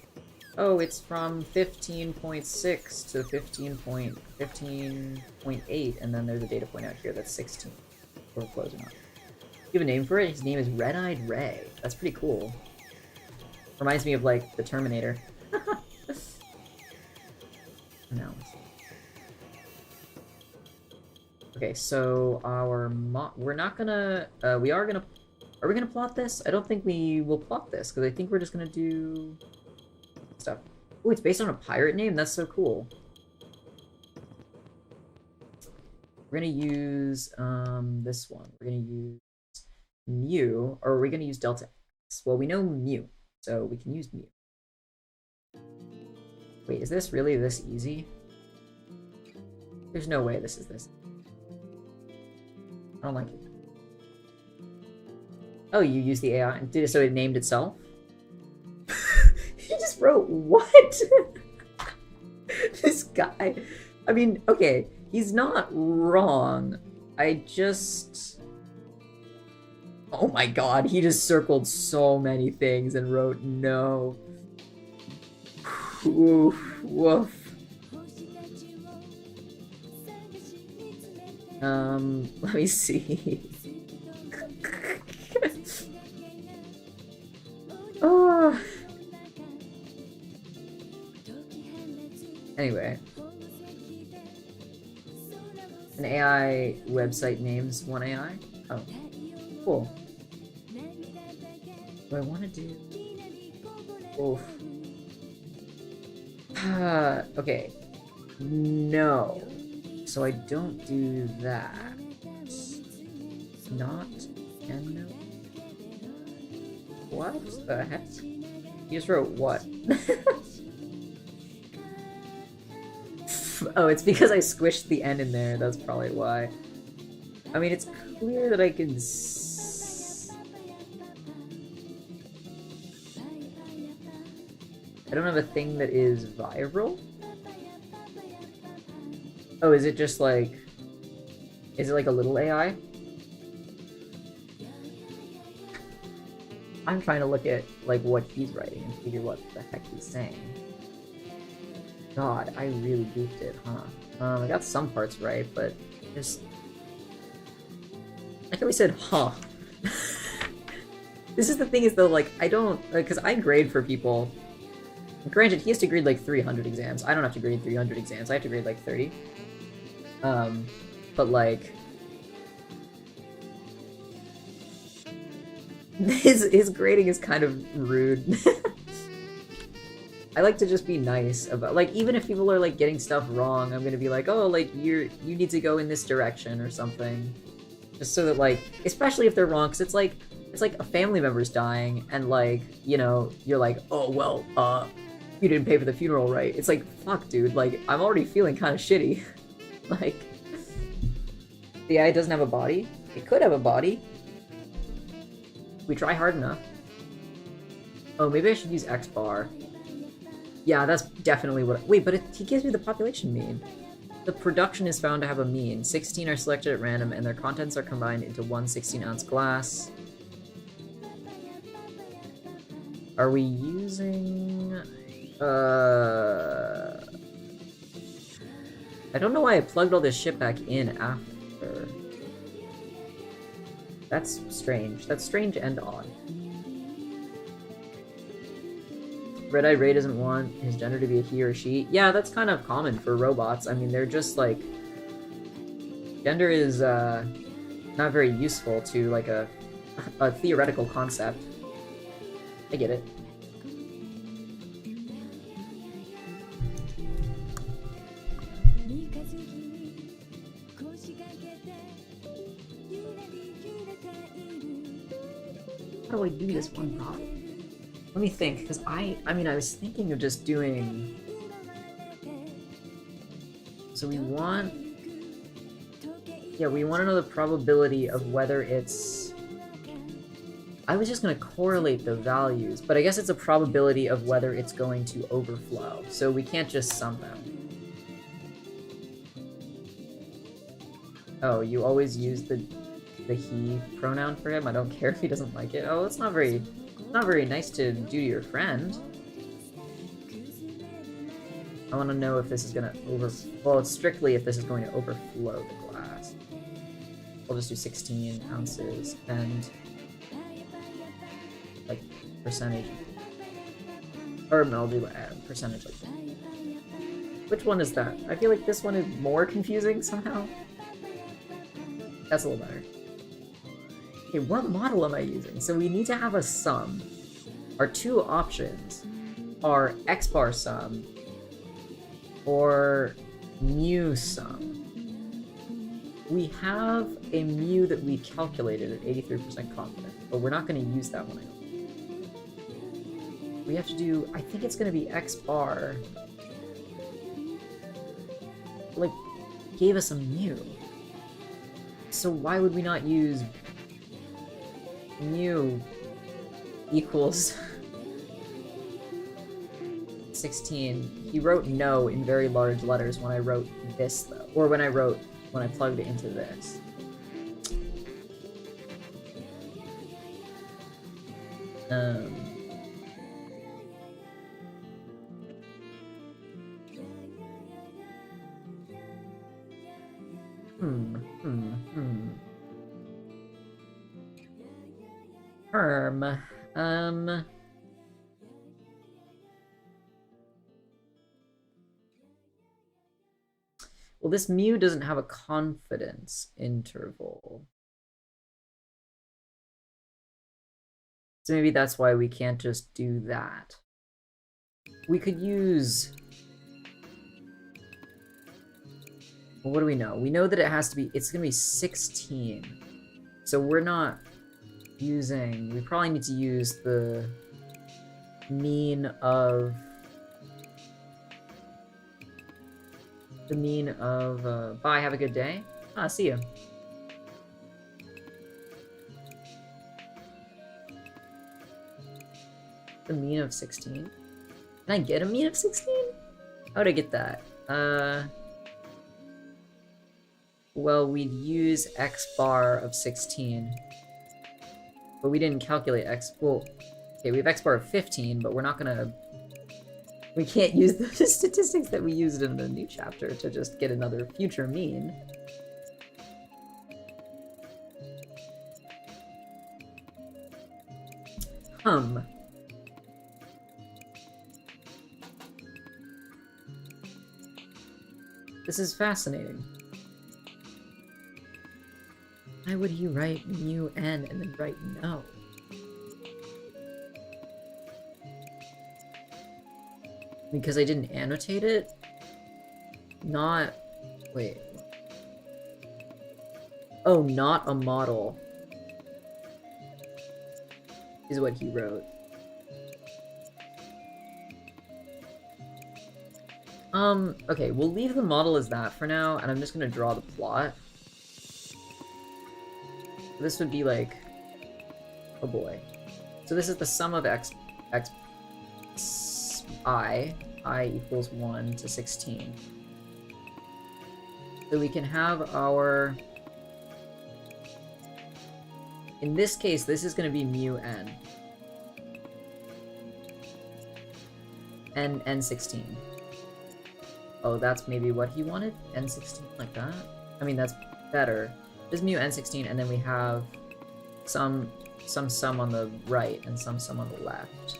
oh, it's from 15.6 to 15.8, and then there's a data point out here that's 16. We're close enough. You have a name for it? His name is Red-Eyed Ray. That's pretty cool. Reminds me of, like, the Terminator. No. Okay, so our we're not gonna, are we gonna plot this? I don't think we will plot this, because I think we're just gonna do stuff. Oh, it's based on a pirate name? That's so cool. We're gonna use, this one. We're gonna use mu, or are we gonna use delta x? Well, we know mu, so we can use mu. Wait, is this really this easy? There's no way this is this. I don't like it. Oh, you used the AI. Did it so it named itself? He just wrote what? This guy. I mean, okay, he's not wrong. I just... Oh my god, he just circled so many things and wrote no. Woof, woof. Let me see. Oh. Anyway. An AI website names one AI? Oh. Cool. Do I want to do... Oof. Okay. No. So I don't do that. Not and no. What the heck? You just wrote what? Oh, it's because I squished the N in there. That's probably why. I mean, it's clear that I can I don't have a thing that is viral? Oh, is it just like... Is it like a little AI? I'm trying to look at, like, what he's writing and figure what the heck he's saying. God, I really goofed it, huh? I got some parts right, but just... I thought we said, huh. This is the thing is, though, like, I don't... Because I grade for people... Granted, he has to grade, like, 300 exams. I don't have to grade 300 exams. I have to grade, like, 30. But, like... His grading is kind of rude. I like to just be nice about, like, even if people are, like, getting stuff wrong, I'm gonna be like, oh, like, you need to go in this direction or something. Just so that, like, especially if they're wrong, because it's like a family member's dying, and, like, you know, you're like, oh, well, you didn't pay for the funeral, right? It's like, fuck, dude, like, I'm already feeling kind of shitty. Like, the AI doesn't have a body? It could have a body. We try hard enough. Oh, maybe I should use X bar. Yeah, that's definitely what... Wait, but he gives me the population mean. The production is found to have a mean. 16 are selected at random, and their contents are combined into one 16-ounce glass. Are we using... I don't know why I plugged all this shit back in after. That's strange. That's strange and odd. Red-Eye Ray doesn't want his gender to be a he or she. Yeah, that's kind of common for robots. I mean, they're just like... Gender is not very useful to like a theoretical concept. I get it. How do I do this one, Rob? Let me think, because I mean, I was thinking of just doing... So we want... Yeah, we want to know the probability of whether it's... I was just going to correlate the values, but I guess it's a probability of whether it's going to overflow, so we can't just sum them. Oh, you always use the he pronoun for him? I don't care if he doesn't like it. Oh, that's not very nice to do to your friend. I want to know if this is going to well, it's strictly if this is going to overflow the glass. I'll just do 16 ounces and like percentage, or no, I'll do percentage like that. Which one is that? I feel like this one is more confusing somehow. That's a little better. Okay, what model am I using? So we need to have a sum. Our two options are x bar sum or mu sum. We have a mu that we calculated at 83% confidence, but we're not going to use that one. We have to do, I think it's going to be x bar. Like, gave us a mu. So why would we not use mu equals 16? He wrote no in very large letters when I wrote this, though. Or when I plugged it into this. Well, this mu doesn't have a confidence interval. So maybe that's why we can't just do that. We could use... Well, what do we know? We know that it has to be... It's going to be 16. So we're not using... We probably need to use the mean of... Bye, have a good day. Ah, see you. The mean of 16? Can I get a mean of 16? How would I get that? Well, we'd use x bar of 16. But we didn't calculate x... Well, okay, we have x bar of 15, but we're not gonna... We can't use the statistics that we used in the new chapter to just get another future mean. This is fascinating. Why would he write mu n and then write no? Because I didn't annotate it? Not... Wait. Oh, not a model. Is what he wrote. Okay, we'll leave the model as that for now, and I'm just gonna draw the plot. This would be like... Oh boy. So this is the sum of I equals 1 to 16. So we can have our... In this case, this is going to be mu n. n16. Oh, that's maybe what he wanted? n16 like that? I mean, that's better. This mu n16, and then we have some sum on the right and some sum on the left.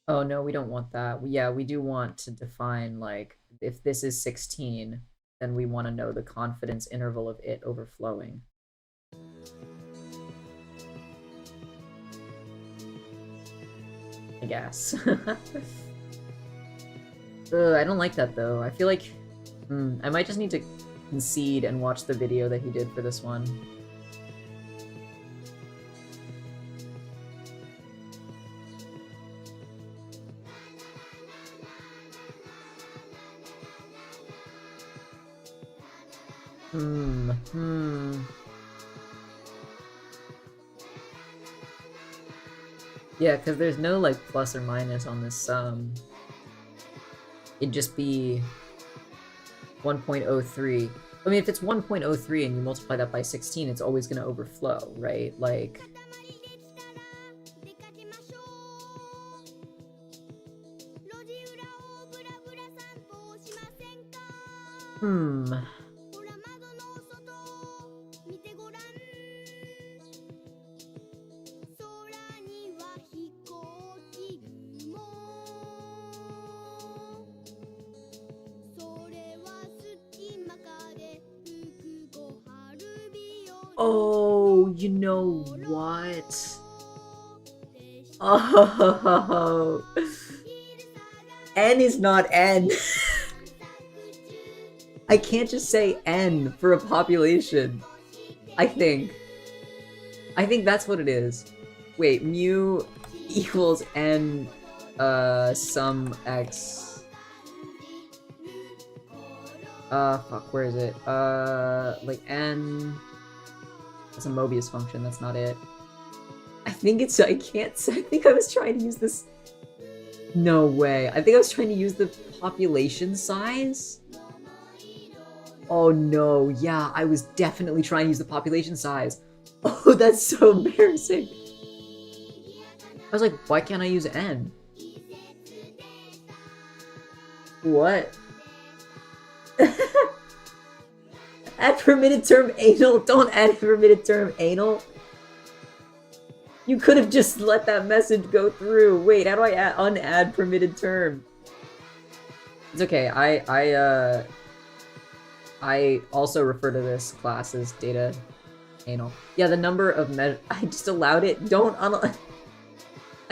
Oh no, we don't want that. Yeah, we do want to define, like, if this is 16, then we want to know the confidence interval of it overflowing. I guess. I don't like that though. I feel like I might just need to concede and watch the video that he did for this one. Yeah, because there's no, like, plus or minus on this sum. It'd just be 1.03. I mean, if it's 1.03 and you multiply that by 16, it's always going to overflow, right? Like... Oh, you know what? Oh, N is not N. I can't just say N for a population. I think that's what it is. Wait, mu equals N, sum X. Fuck, where is it? Like N... It's a Mobius function, that's not it. I think it's... I can't say... I think I was trying to use this... No way. I think I was trying to use the population size? Oh no, yeah, I was definitely trying to use the population size. Oh, that's so embarrassing. I was like, why can't I use N? What? Add permitted term anal. Don't add permitted term anal. You could have just let that message go through. Wait, how do I unadd permitted term? It's okay. I also refer to this class as data anal. Yeah, the number of I just allowed it. I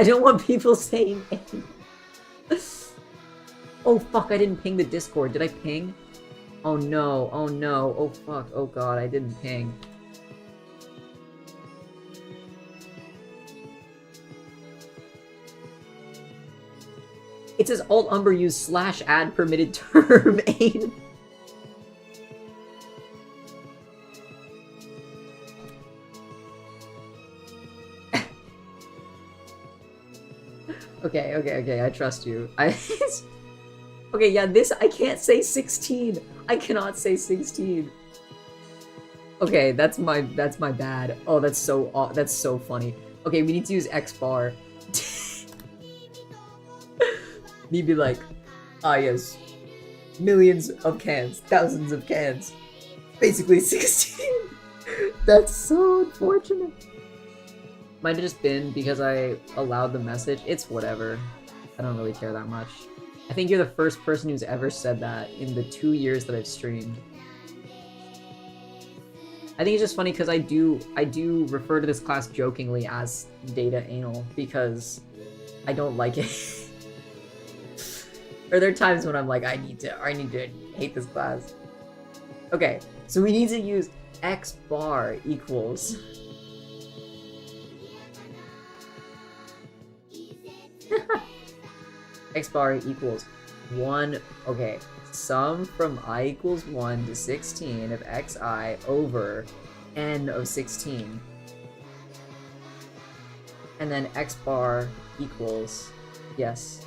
don't want people saying anal. Oh fuck, I didn't ping the Discord. Did I ping? Oh no, oh no, oh fuck, oh god, I didn't ping. It says alt umber use / add permitted term ain. Okay, I trust you. Okay, yeah, this, I can't say 16. I cannot say 16. Okay, that's my bad. Oh, that's so funny. Okay, we need to use X bar. Me be like, ah yes, millions of cans, thousands of cans, basically 16. That's so unfortunate. Might have just been because I allowed the message. It's whatever. I don't really care that much. I think you're the first person who's ever said that in the 2 years that I've streamed. I think it's just funny because I do refer to this class jokingly as data anal because I don't like it. Or there are times when I'm like, I need to hate this class. Okay, so we need to use X bar equals X bar equals 1, okay, sum from I equals 1 to 16 of xi over n of 16. And then X bar equals, yes.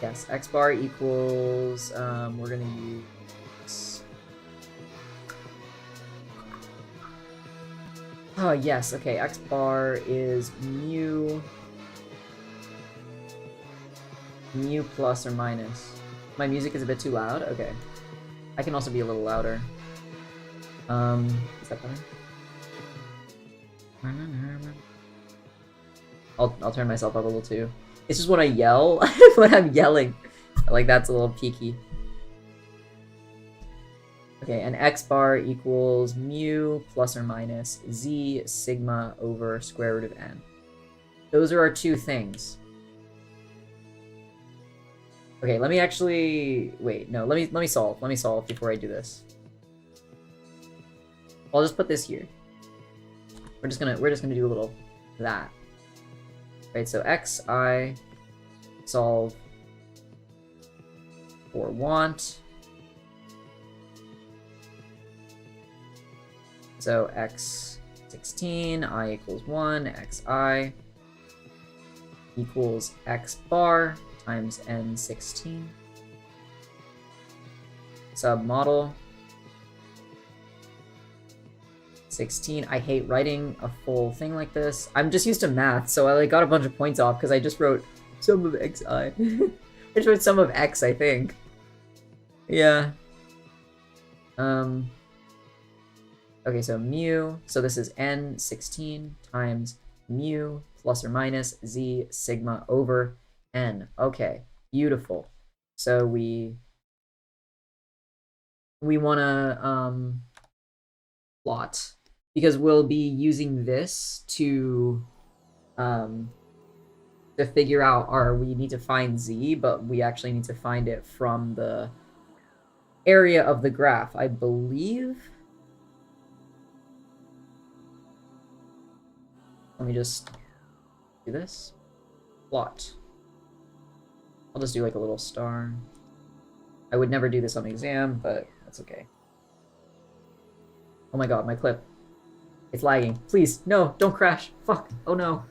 Yes, x bar equals, we're gonna use... Oh, yes, okay, x bar is mu plus or minus. My music is a bit too loud? Okay. I can also be a little louder. Is that better? I'll turn myself up a little too. It's just when I yell, when I'm yelling. Like, that's a little peaky. Okay, and x bar equals mu plus or minus z sigma over square root of n. Those are our two things. Okay, let me actually... Wait, no, let me solve. Let me solve before I do this. I'll just put this here. We're just gonna do a little that. Right, so xi solve for want. So x16, I equals 1, xi equals x bar times n16. Submodel 16. I hate writing a full thing like this. I'm just used to math, so I like got a bunch of points off because I just wrote sum of xi. I just wrote sum of x, I think. Yeah. Okay, so mu, so this is n16 times mu plus or minus z sigma over n. Okay, beautiful. So we want to plot, because we'll be using this to figure out we need to find z, but we actually need to find it from the area of the graph, I believe. Let me just do this. Plot. I'll just do like a little star. I would never do this on the exam, but that's okay. Oh my god, my clip. It's lagging. Please, no, don't crash. Fuck. Oh no.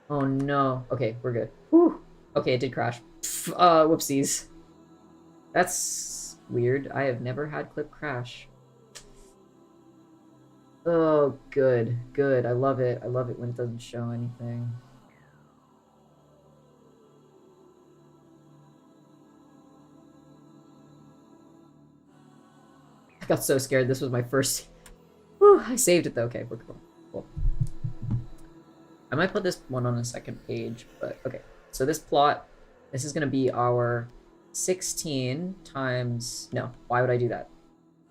Oh no. Okay, we're good. Whew. Okay, it did crash. Whoopsies. That's weird. I have never had clip crash. Oh, good, good. I love it. I love it when it doesn't show anything. I got so scared. This was my first... Whew, I saved it though. Okay, we're cool. Cool. I might put this one on a second page, but okay. So this plot, this is going to be our 16 times... No, why would I do that?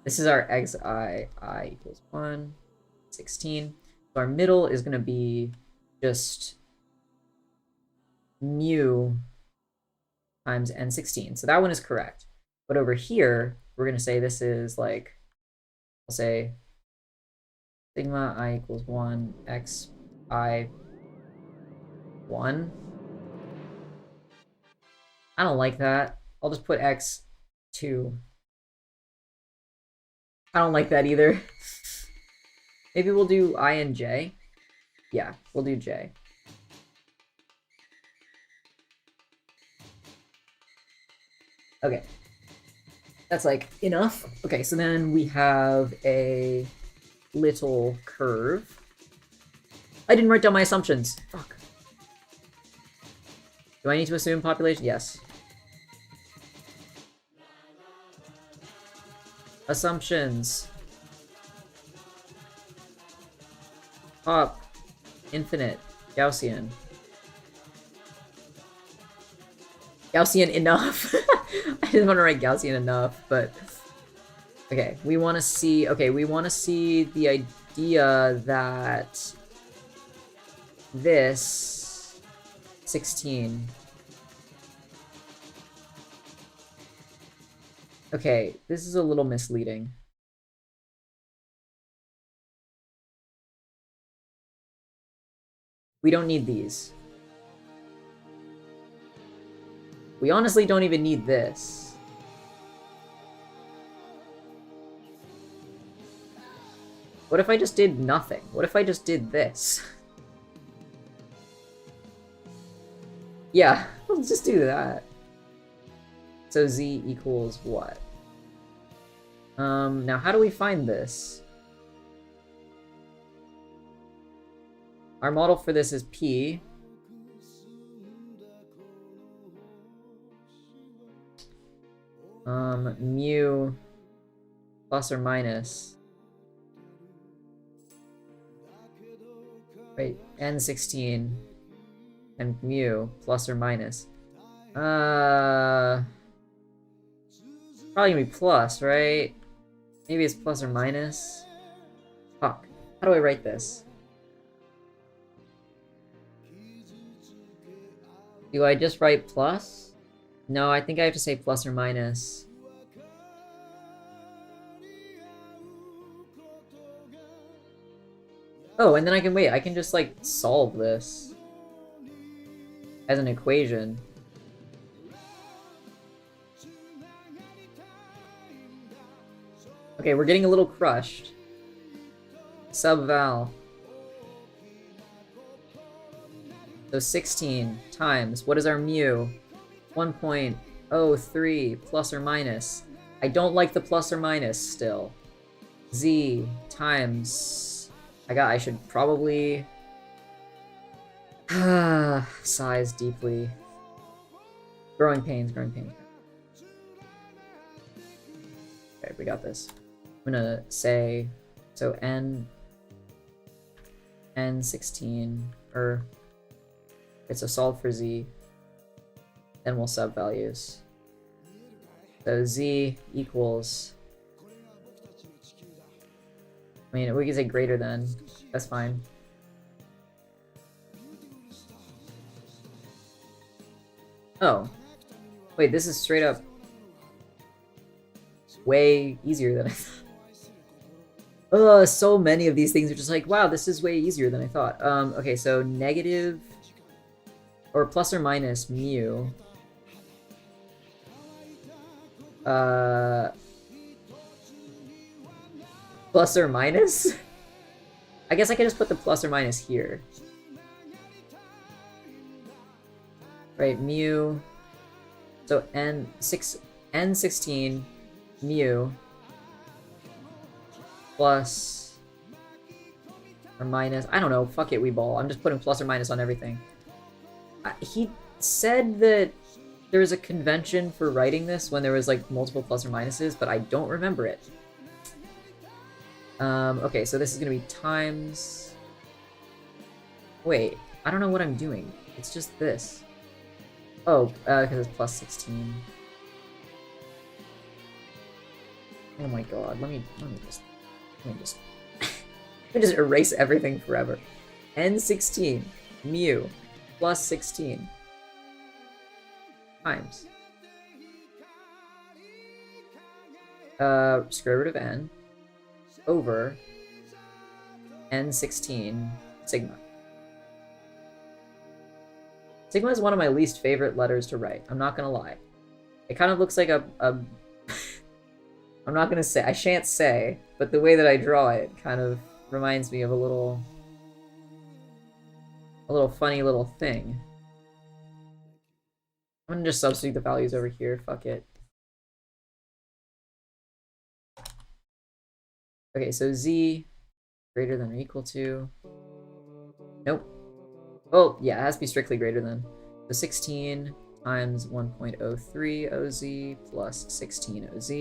This is our xi, I equals 1, 16. So our middle is going to be just mu times n16. So that one is correct. But over here, we're going to say this is like, I'll say sigma I equals 1, x I 1. I don't like that. I'll just put x2. I don't like that either. Maybe we'll do I and j. Yeah, we'll do j. Okay. That's like enough. Okay, so then we have a little curve. I didn't write down my assumptions. Fuck. Do I need to assume population? Yes. Assumptions. Pop. Infinite. Gaussian. Gaussian enough. I didn't want to write Gaussian enough, but... Okay, we want to see... Okay, we want to see the idea that... This... 16... Okay, this is a little misleading. We don't need these. We honestly don't even need this. What if I just did nothing? What if I just did this? Yeah, I'll just do that. So z equals what? Now how do we find this? Our model for this is P. Mu plus or minus. Wait, n16 and mu plus or minus. Probably gonna be plus, right? Maybe it's plus or minus. Fuck. How do I write this? Do I just write plus? No, I think I have to say plus or minus. Oh, and then I can just like solve this as an equation. Okay, we're getting a little crushed. Sub-val. So 16 times, what is our mu? 1.03 plus or minus. I don't like the plus or minus still. Z times... I should probably... sighs deeply. Growing pains, growing pains. Okay, we got this. I'm gonna say... So n16, or... Okay, so solve for z. Then we'll sub values. So z equals... I mean, we can say greater than. That's fine. Oh. Wait, this is straight up way easier than I thought. So many of these things are just like, wow, this is way easier than I thought. Okay, so negative or plus or minus mu. Plus or minus? I guess I can just put the plus or minus here. Right, mu. So n16 mu plus or minus. I don't know. Fuck it, we ball. I'm just putting plus or minus on everything. He said that there was a convention for writing this when there was like multiple plus or minuses, but I don't remember it. Okay, so this is gonna be times... Wait, I don't know what I'm doing. It's just this. Oh, because it's plus 16. Oh my god, let me just erase everything forever. N16 mu plus 16 times square root of n over n16 sigma. Sigma is one of my least favorite letters to write. I'm not gonna lie. It kind of looks like a I'm not gonna say, I shan't say, but the way that I draw it kind of reminds me of a little funny little thing. I'm gonna just substitute the values over here, fuck it. Okay, so z greater than or equal to... Nope. Well, yeah, it has to be strictly greater than. So 16 times 1.03 OZ plus 16 OZ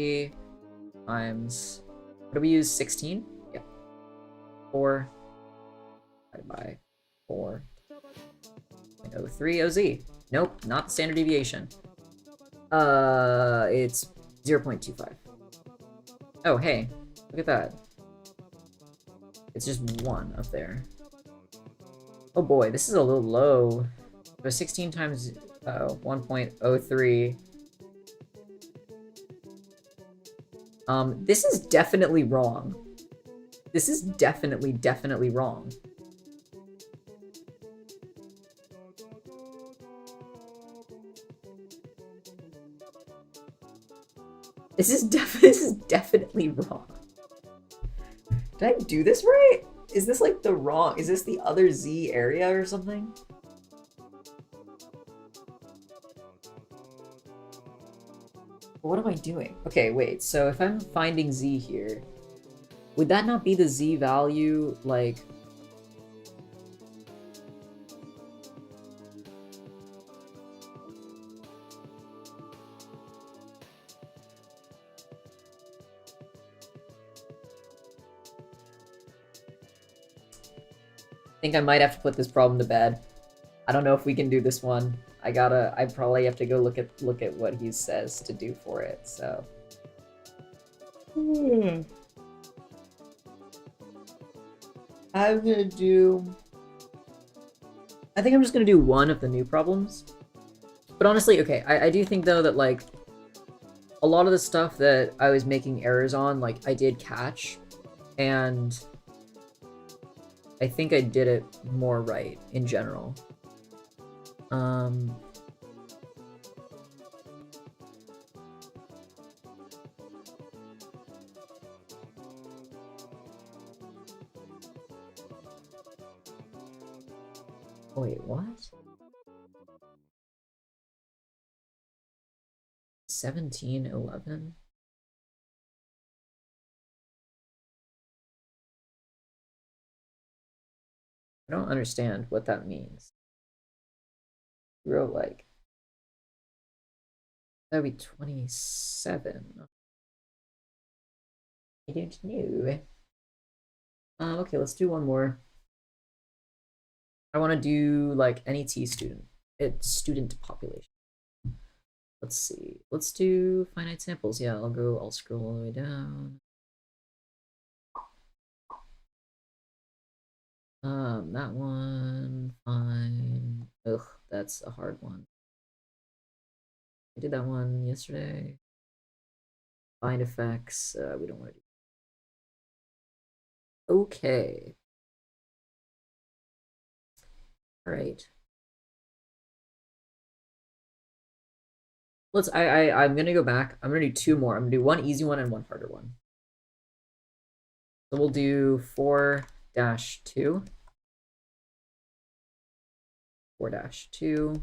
times... What do we use? 16? Yeah. 4 divided by 4.03 OZ. Nope, not the standard deviation. It's 0.25. Oh, hey. Look at that. It's just 1 up there. Oh boy, this is a little low. So 16 times 1.03. This is definitely wrong. This is definitely wrong. This is definitely wrong. Did I do this right? Is this like the wrong? Is this the other Z area or something? What am I doing? Okay, wait, so if I'm finding z here, would that not be the z value, like... I think I might have to put this problem to bed. I don't know if we can do this one. I probably have to go look at what he says to do for it, so. I'm gonna do... I think I'm just gonna do one of the new problems. But honestly, okay, I do think though that like a lot of the stuff that I was making errors on, like I did catch, and I think I did it more right in general. Wait, what? 1711? I don't understand what that means. You wrote like... That would be 27. I don't know. Okay, let's do one more. I want to do like NET student. It's student population. Let's see. Let's do finite samples. Yeah, I'll scroll all the way down. That one, fine. Ugh, that's a hard one. I did that one yesterday. Find effects, we don't want to do. Okay. All right. I'm gonna go back. I'm gonna do two more. I'm gonna do one easy one and one harder one. So we'll do 4-2. 4-2.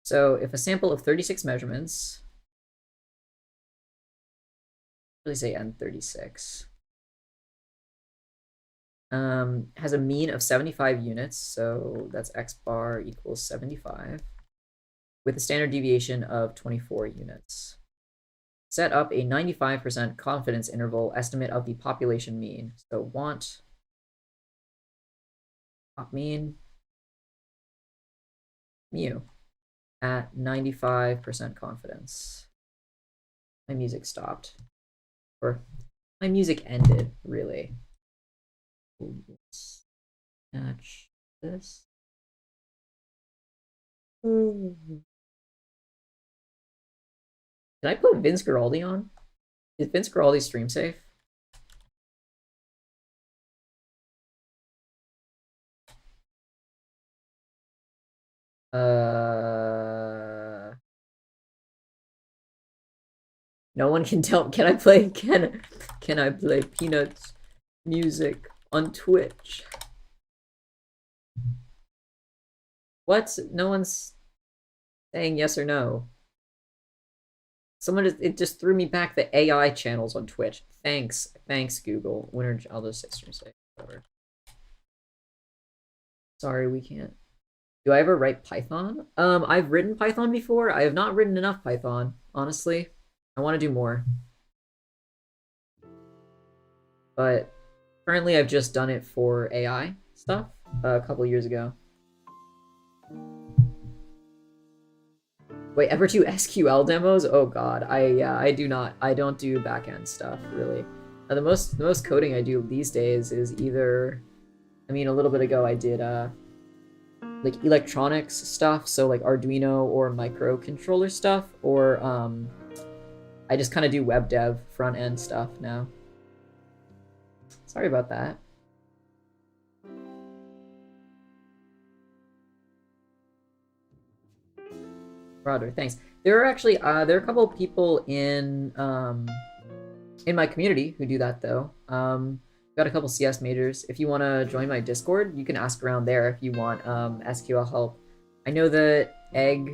So if a sample of 36 measurements, really say N36, has a mean of 75 units, so that's x bar equals 75, with a standard deviation of 24 units. Set up a 95% confidence interval estimate of the population mean. So want pop mean mu at 95% confidence. My music stopped. Or my music ended, really. Let's match this. Can I put Vince Guaraldi on? Is Vince Guaraldi stream safe? No one can tell. Can I play Peanuts music on Twitch? What? No one's saying yes or no. It just threw me back the AI channels on Twitch. Thanks, Google. Winner, I'll just say stream safe. Whatever. Sorry, we can't. Do I ever write Python? I've written Python before. I have not written enough Python, honestly. I want to do more. But currently I've just done it for AI stuff a couple years ago. Wait, ever do SQL demos? Oh god, I do not. I don't do backend stuff, really. The most coding I do these days is either... I mean, a little bit ago I did, like, electronics stuff, so, like, Arduino or microcontroller stuff, or, I just kind of do web dev front-end stuff now. Sorry about that. Brother, thanks. There are actually, there are a couple of people in my community who do that, though. Got a couple CS majors. If you want to join my Discord, you can ask around there if you want SQL help. I know that Egg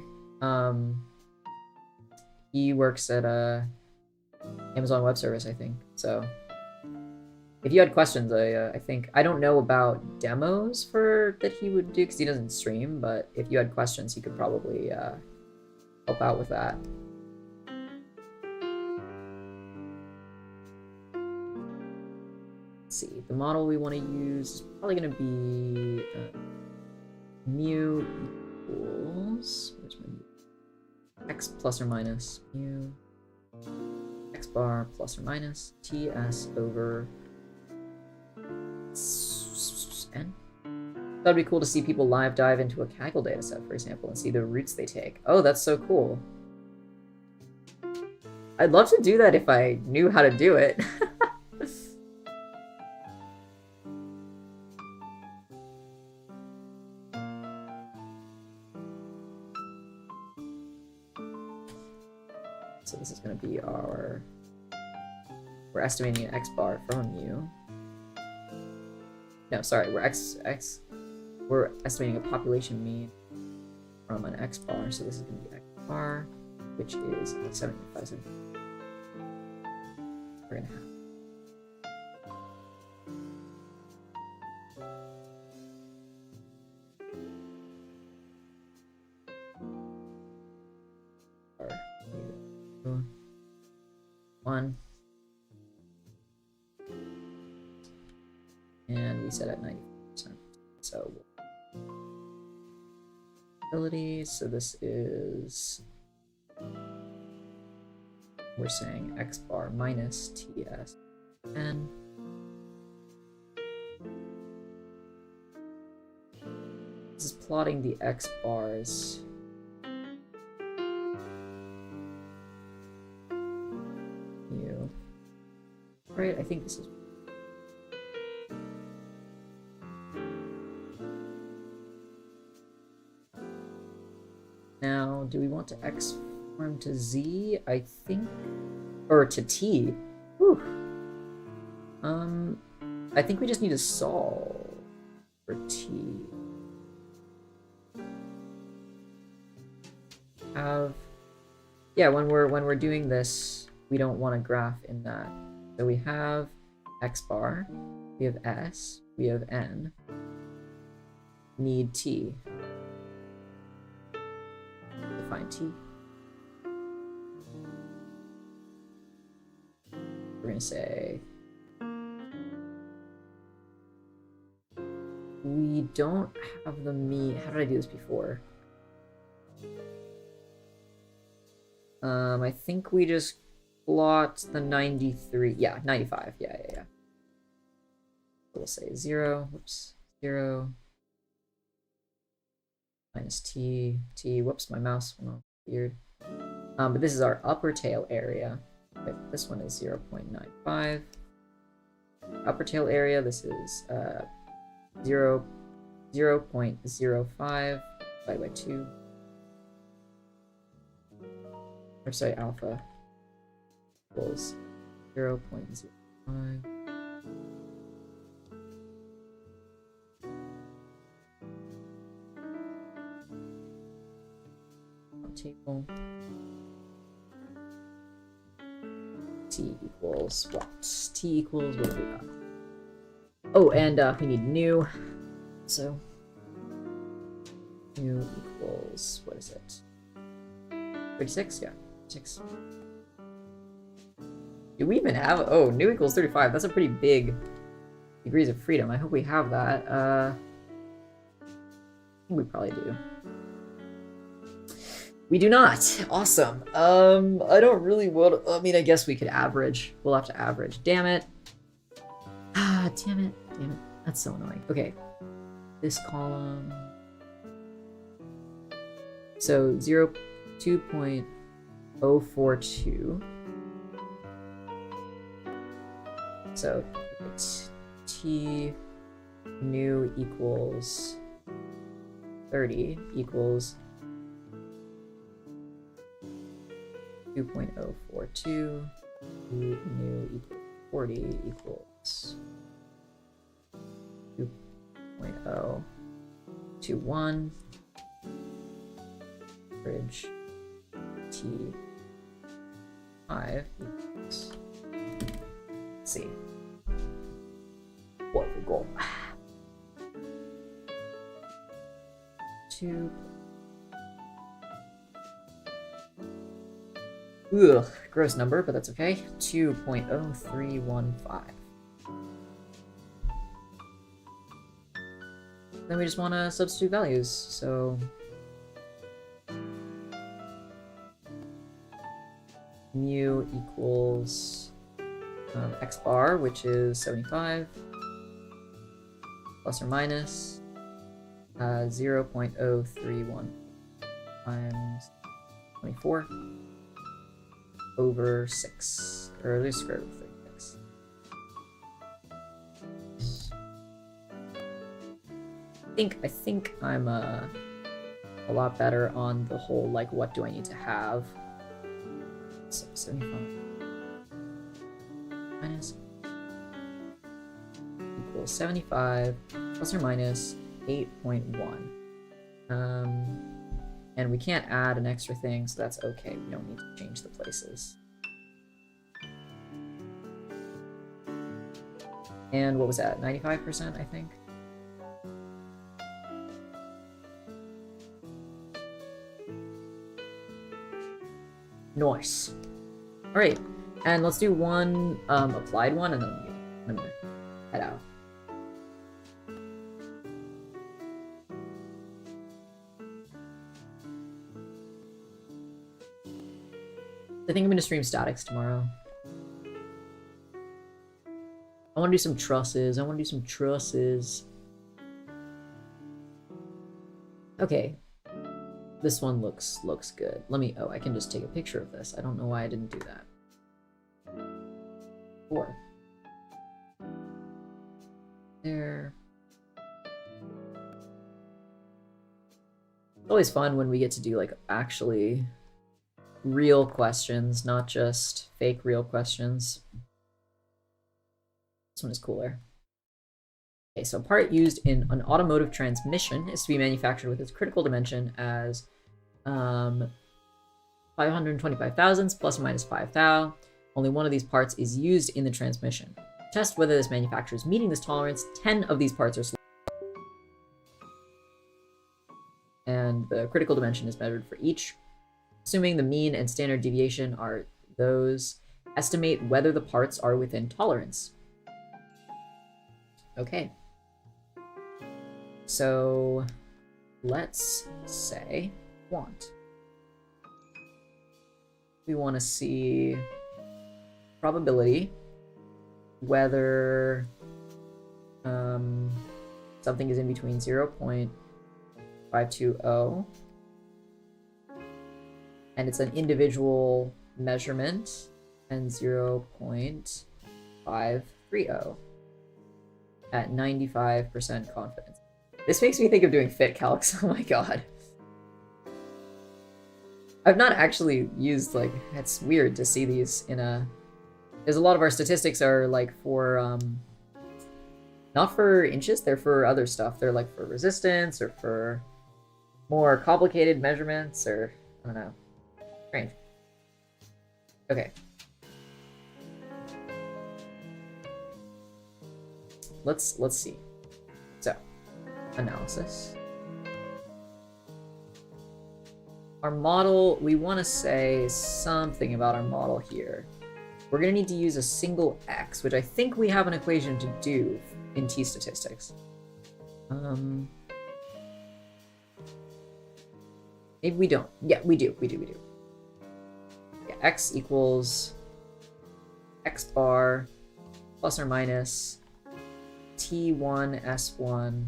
He works at Amazon Web Service, I think. So if you had questions, I think I don't know about demos for that he would do because he doesn't stream. But if you had questions, he could probably help out with that. Let's see, the model we want to use is probably going to be mu equals, where's my mu? X plus or minus mu x bar plus or minus ts over n. That'd be cool to see people live dive into a Kaggle dataset, for example, and see the routes they take. Oh, that's so cool. I'd love to do that if I knew how to do it. So this is going to be our... We're estimating an x bar from a mu. No, sorry, we're estimating a population mean from an x bar. So this is going to be x bar, which is 75. We're going to have one, and we set at 90%. So ability. So this is, we're saying x bar minus ts n. This is plotting the x bars. Right, I think this is... Now, do we want to X-form to Z? I think... Or to T. Whew. I think we just need to solve for T. Yeah, when we're doing this, we don't want a graph in that. So we have x bar, we have s, we have n, need t. Define t. We're going to say we don't have the mean. How did I do this before? I think we just plot the 93, yeah, 95, yeah. So we'll say 0, whoops, 0, minus t, whoops, my mouse went all weird. But this is our upper tail area. Okay, this one is 0.95. Upper tail area, this is 0.05 divided by 2. Or sorry, alpha equals 0.05. Table. T equals what? T equals what do we got? Oh, and we need new. So new equals, what is it? 36? Yeah, 6. Do we even have, oh, new equals 35. That's a pretty big degrees of freedom. I hope we have that. I think we probably do. We do not. Awesome. I don't really want to, I mean, I guess we could average. We'll have to average. Damn it. Ah, damn it. That's so annoying. Okay. This column. So 2.042. So T new equals 30 equals 2.042, new equals 40 equals 2.021, bridge T 5 equals, let's see, what we go? 2. Ugh, gross number, but that's okay. 2.0315. Then we just want to substitute values, so mu equals x bar, which is 75, plus or minus 0.031 times 24 over 6, or at least square root of 36. I think I'm a lot better on the whole, like, what do I need to have? So 75 minus equals 75 plus or minus 8.1. And we can't add an extra thing, so that's okay. We don't need to change the places. And what was that? 95%, I think? Nice. Alright, and let's do one applied one, and then I'm gonna head out. I think I'm gonna stream statics tomorrow. I wanna do some trusses. Okay. This one looks good. Let me, I can just take a picture of this. I don't know why I didn't do that. 4. There. It's always fun when we get to do, like, actually real questions, not just fake real questions. This one is cooler. Okay, so a part used in an automotive transmission is to be manufactured with its critical dimension as 525 thousandths plus or minus 5 thou. Only one of these parts is used in the transmission. To test whether this manufacturer is meeting this tolerance, 10 of these parts are selected. And the critical dimension is measured for each. Assuming the mean and standard deviation are those, estimate whether the parts are within tolerance. Okay. So let's say we want to see probability, whether something is in between 0.520 and it's an individual measurement, and 0.530 at 95% confidence. This makes me think of doing fit calcs. Oh my god. I've not actually used, like, it's weird to see these in a... Because a lot of our statistics are, like, for, not for inches, they're for other stuff. They're, like, for resistance, or for more complicated measurements, or, I don't know. Strange. Okay. Let's see. So, analysis. Our model, we want to say something about our model here. We're going to need to use a single x, which I think we have an equation to do in t-statistics. Maybe we don't. Yeah, we do. Yeah, x equals x bar plus or minus t1 s1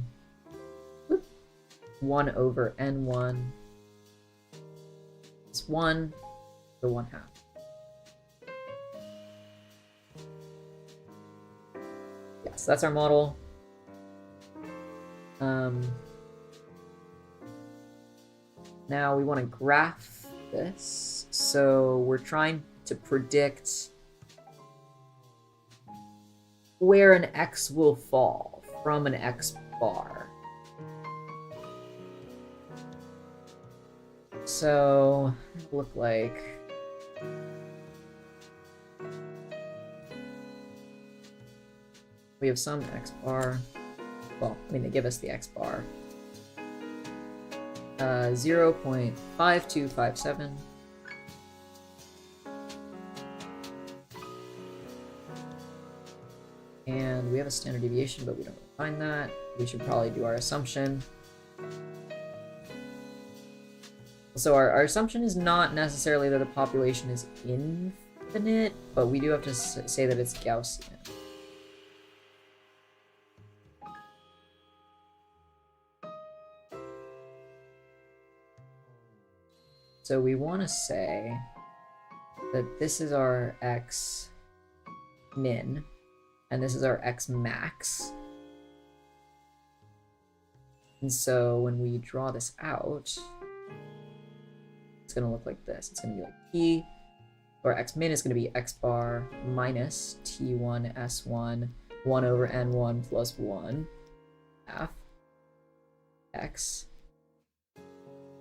1 over n1 is 1 to 1/2. Yes, that's our model. Now we want to graph this, so we're trying to predict where an x will fall from an x bar. So, look like we have some x bar. Well, I mean, they give us the x bar. 0.5257. And we have a standard deviation, but we don't find that. We should probably do our assumption. So our assumption is not necessarily that the population is infinite, but we do have to say that it's Gaussian. So we want to say that this is our x min, and this is our x max. And so when we draw this out, it's going to look like this. It's going to be like t, or x min is going to be x bar minus t1 s1 1 over n1 plus 1 half x.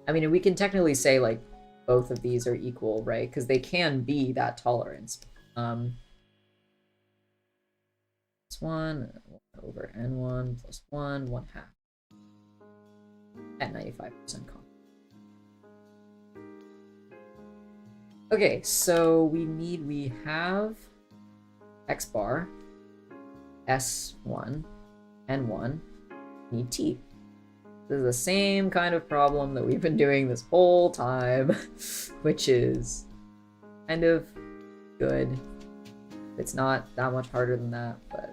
I mean, we can technically say like both of these are equal, right? Because they can be that tolerance. Plus 1 over n1 plus 1 1 half at 95% confidence. Okay, so we have x bar, s1, n1, need t. This is the same kind of problem that we've been doing this whole time, which is kind of good. It's not that much harder than that, but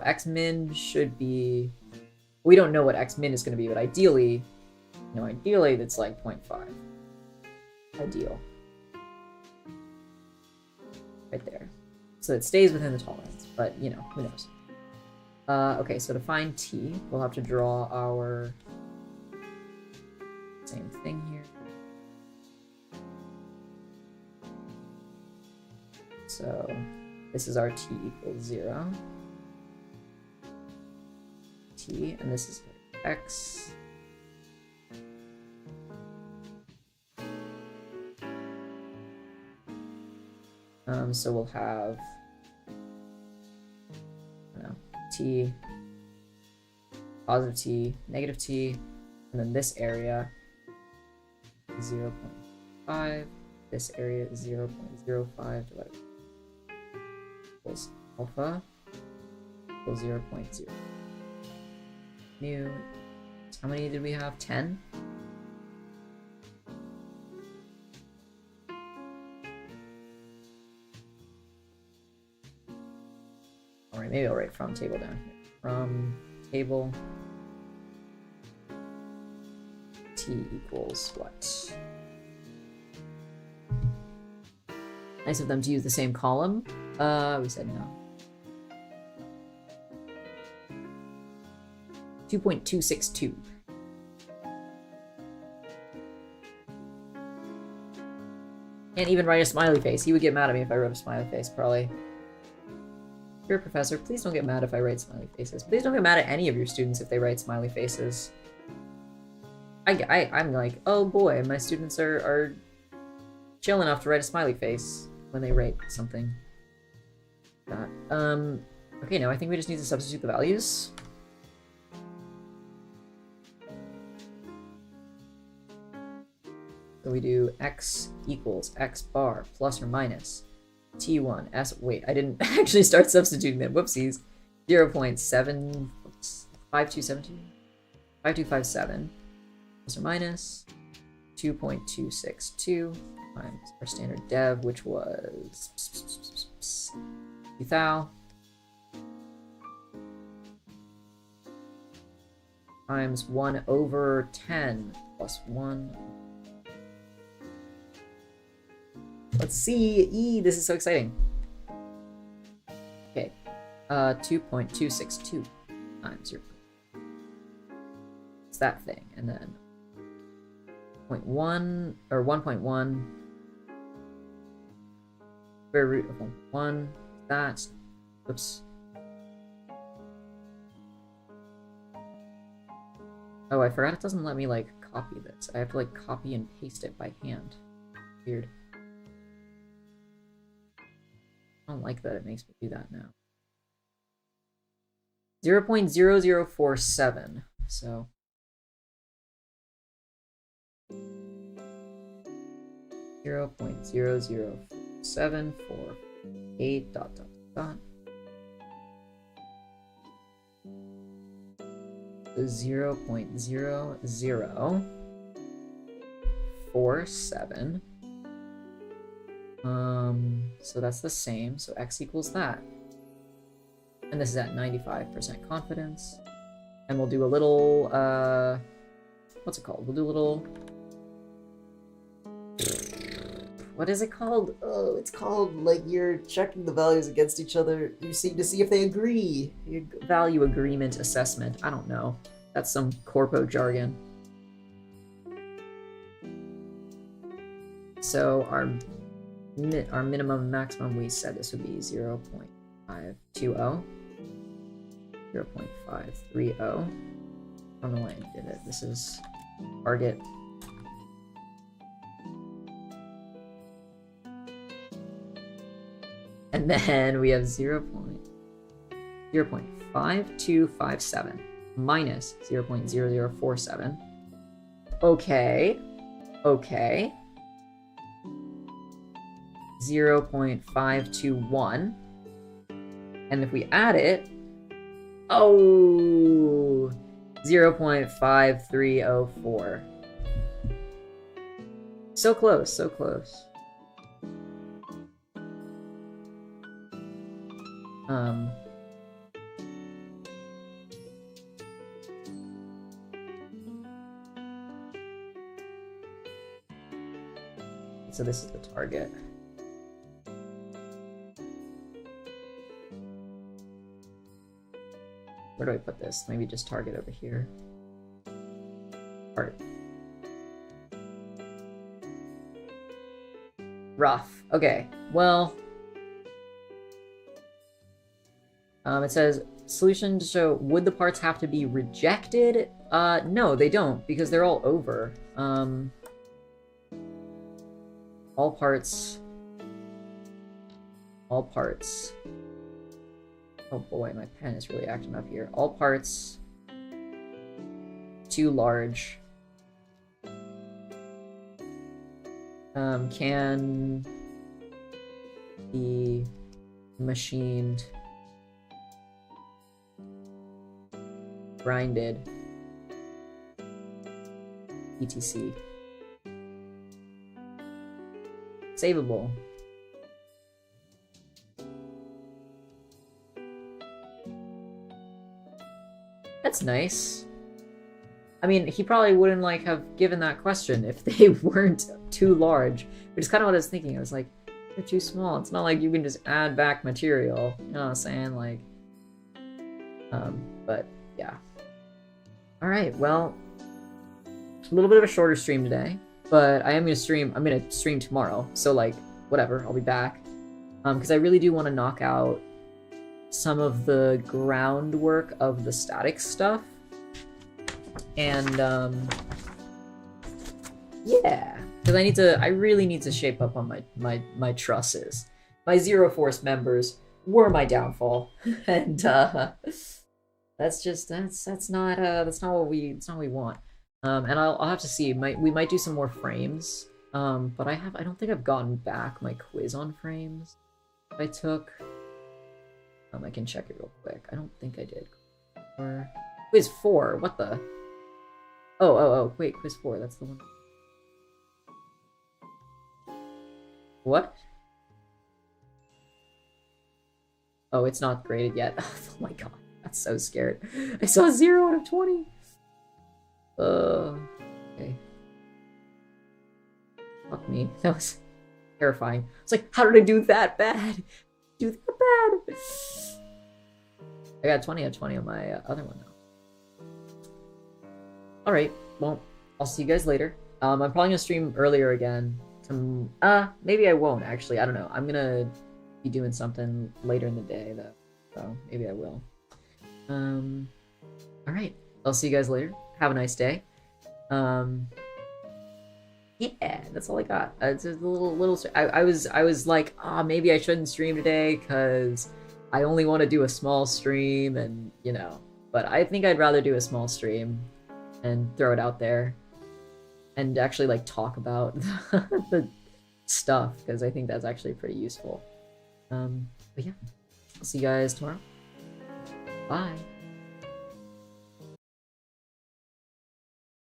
x min should be, we don't know what x min is going to be, but ideally it's like 0.5. Ideal. Right there. So it stays within the tolerance, but you know, who knows. Okay, so to find t, we'll have to draw our same thing here. So this is our t equals 0. T, and this is x. So we'll have, I don't know, t, positive t, negative t, and then this area 0.5, this area is 0.05 divided equals alpha equals 0.0. Mu, how many did we have? 10? Alright, maybe I'll write from table down here. From table t equals what? Nice of them to use the same column. We said no. 2.262. Can't even write a smiley face. He would get mad at me if I wrote a smiley face, probably. Dear professor, please don't get mad if I write smiley faces. Please don't get mad at any of your students if they write smiley faces. I'm like, oh boy, my students are chill enough to write a smiley face when they write something. Okay, now I think we just need to substitute the values. So we do x equals x bar plus or minus t1 s. Wait, I didn't actually start substituting them. Whoopsies. 0.75272 5257 plus or minus 2.262 times our standard dev, which was 2000 times 1 over 10 plus 1. Let's see. This is so exciting. Okay. 2.262 times 0. It's that thing. And then 0.1 or 1.1 square root of 1.1. That. Oops. Oh, I forgot it doesn't let me like copy this. I have to like copy and paste it by hand. Weird. I don't like that it makes me do that now. 0.0047. So 0.00748 dot dot dot. 0.0047. So that's the same. So x equals that. And this is at 95% confidence. And we'll do a little, what's it called? We'll do a little, what is it called? Oh, it's called, like, you're checking the values against each other. You see to see if they agree. Your value agreement assessment. I don't know. That's some corpo jargon. So our minimum maximum, we said this would be 0.520, 0.530. I don't know why I did it. This is target. And then we have 0.5257 minus 0.0047. Okay. 0.521. And if we add it, 0.5304. So close, so close. So this is the target. Where do I put this? Maybe just target over here. Art. Rough. Okay, well, it says solution to show, would the parts have to be rejected? No, they don't, because they're all over. All parts. Oh boy, my pen is really acting up here. All parts too large can be machined, grinded, etc. Savable. That's nice. I mean, he probably wouldn't, like, have given that question if they weren't too large, which is kind of what I was thinking. I was like, they're too small. It's not like you can just add back material. You know what I'm saying? Like, but yeah. All right, well, a little bit of a shorter stream today, but I'm gonna stream tomorrow. So, like, whatever, I'll be back. Because I really do want to knock out some of the groundwork of the static stuff. And, yeah, because I really need to shape up on my trusses. My Zero Force members were my downfall, and that's not what we want. And I'll have to see. We might do some more frames. But I don't think I've gotten back my quiz on frames I took. I can check it real quick. I don't think I did. Or quiz 4. What the? Oh, wait, quiz 4. That's the one. What? Oh, it's not graded yet. Oh my god, that's so scared. I saw 0 out of 20. Okay. Fuck me. That was terrifying. It's like, how did I do that bad? Do that bad? I got 20 out of 20 on my other one now. Alright, well, I'll see you guys later. I'm probably gonna stream earlier again. Maybe I won't, actually. I don't know. I'm gonna be doing something later in the day, though. So, maybe I will. Alright. I'll see you guys later. Have a nice day. Yeah, that's all I got. It's just a little. I was like, maybe I shouldn't stream today because I only want to do a small stream, and you know. But I think I'd rather do a small stream and throw it out there, and actually like talk about the stuff because I think that's actually pretty useful. But yeah, I'll see you guys tomorrow. Bye.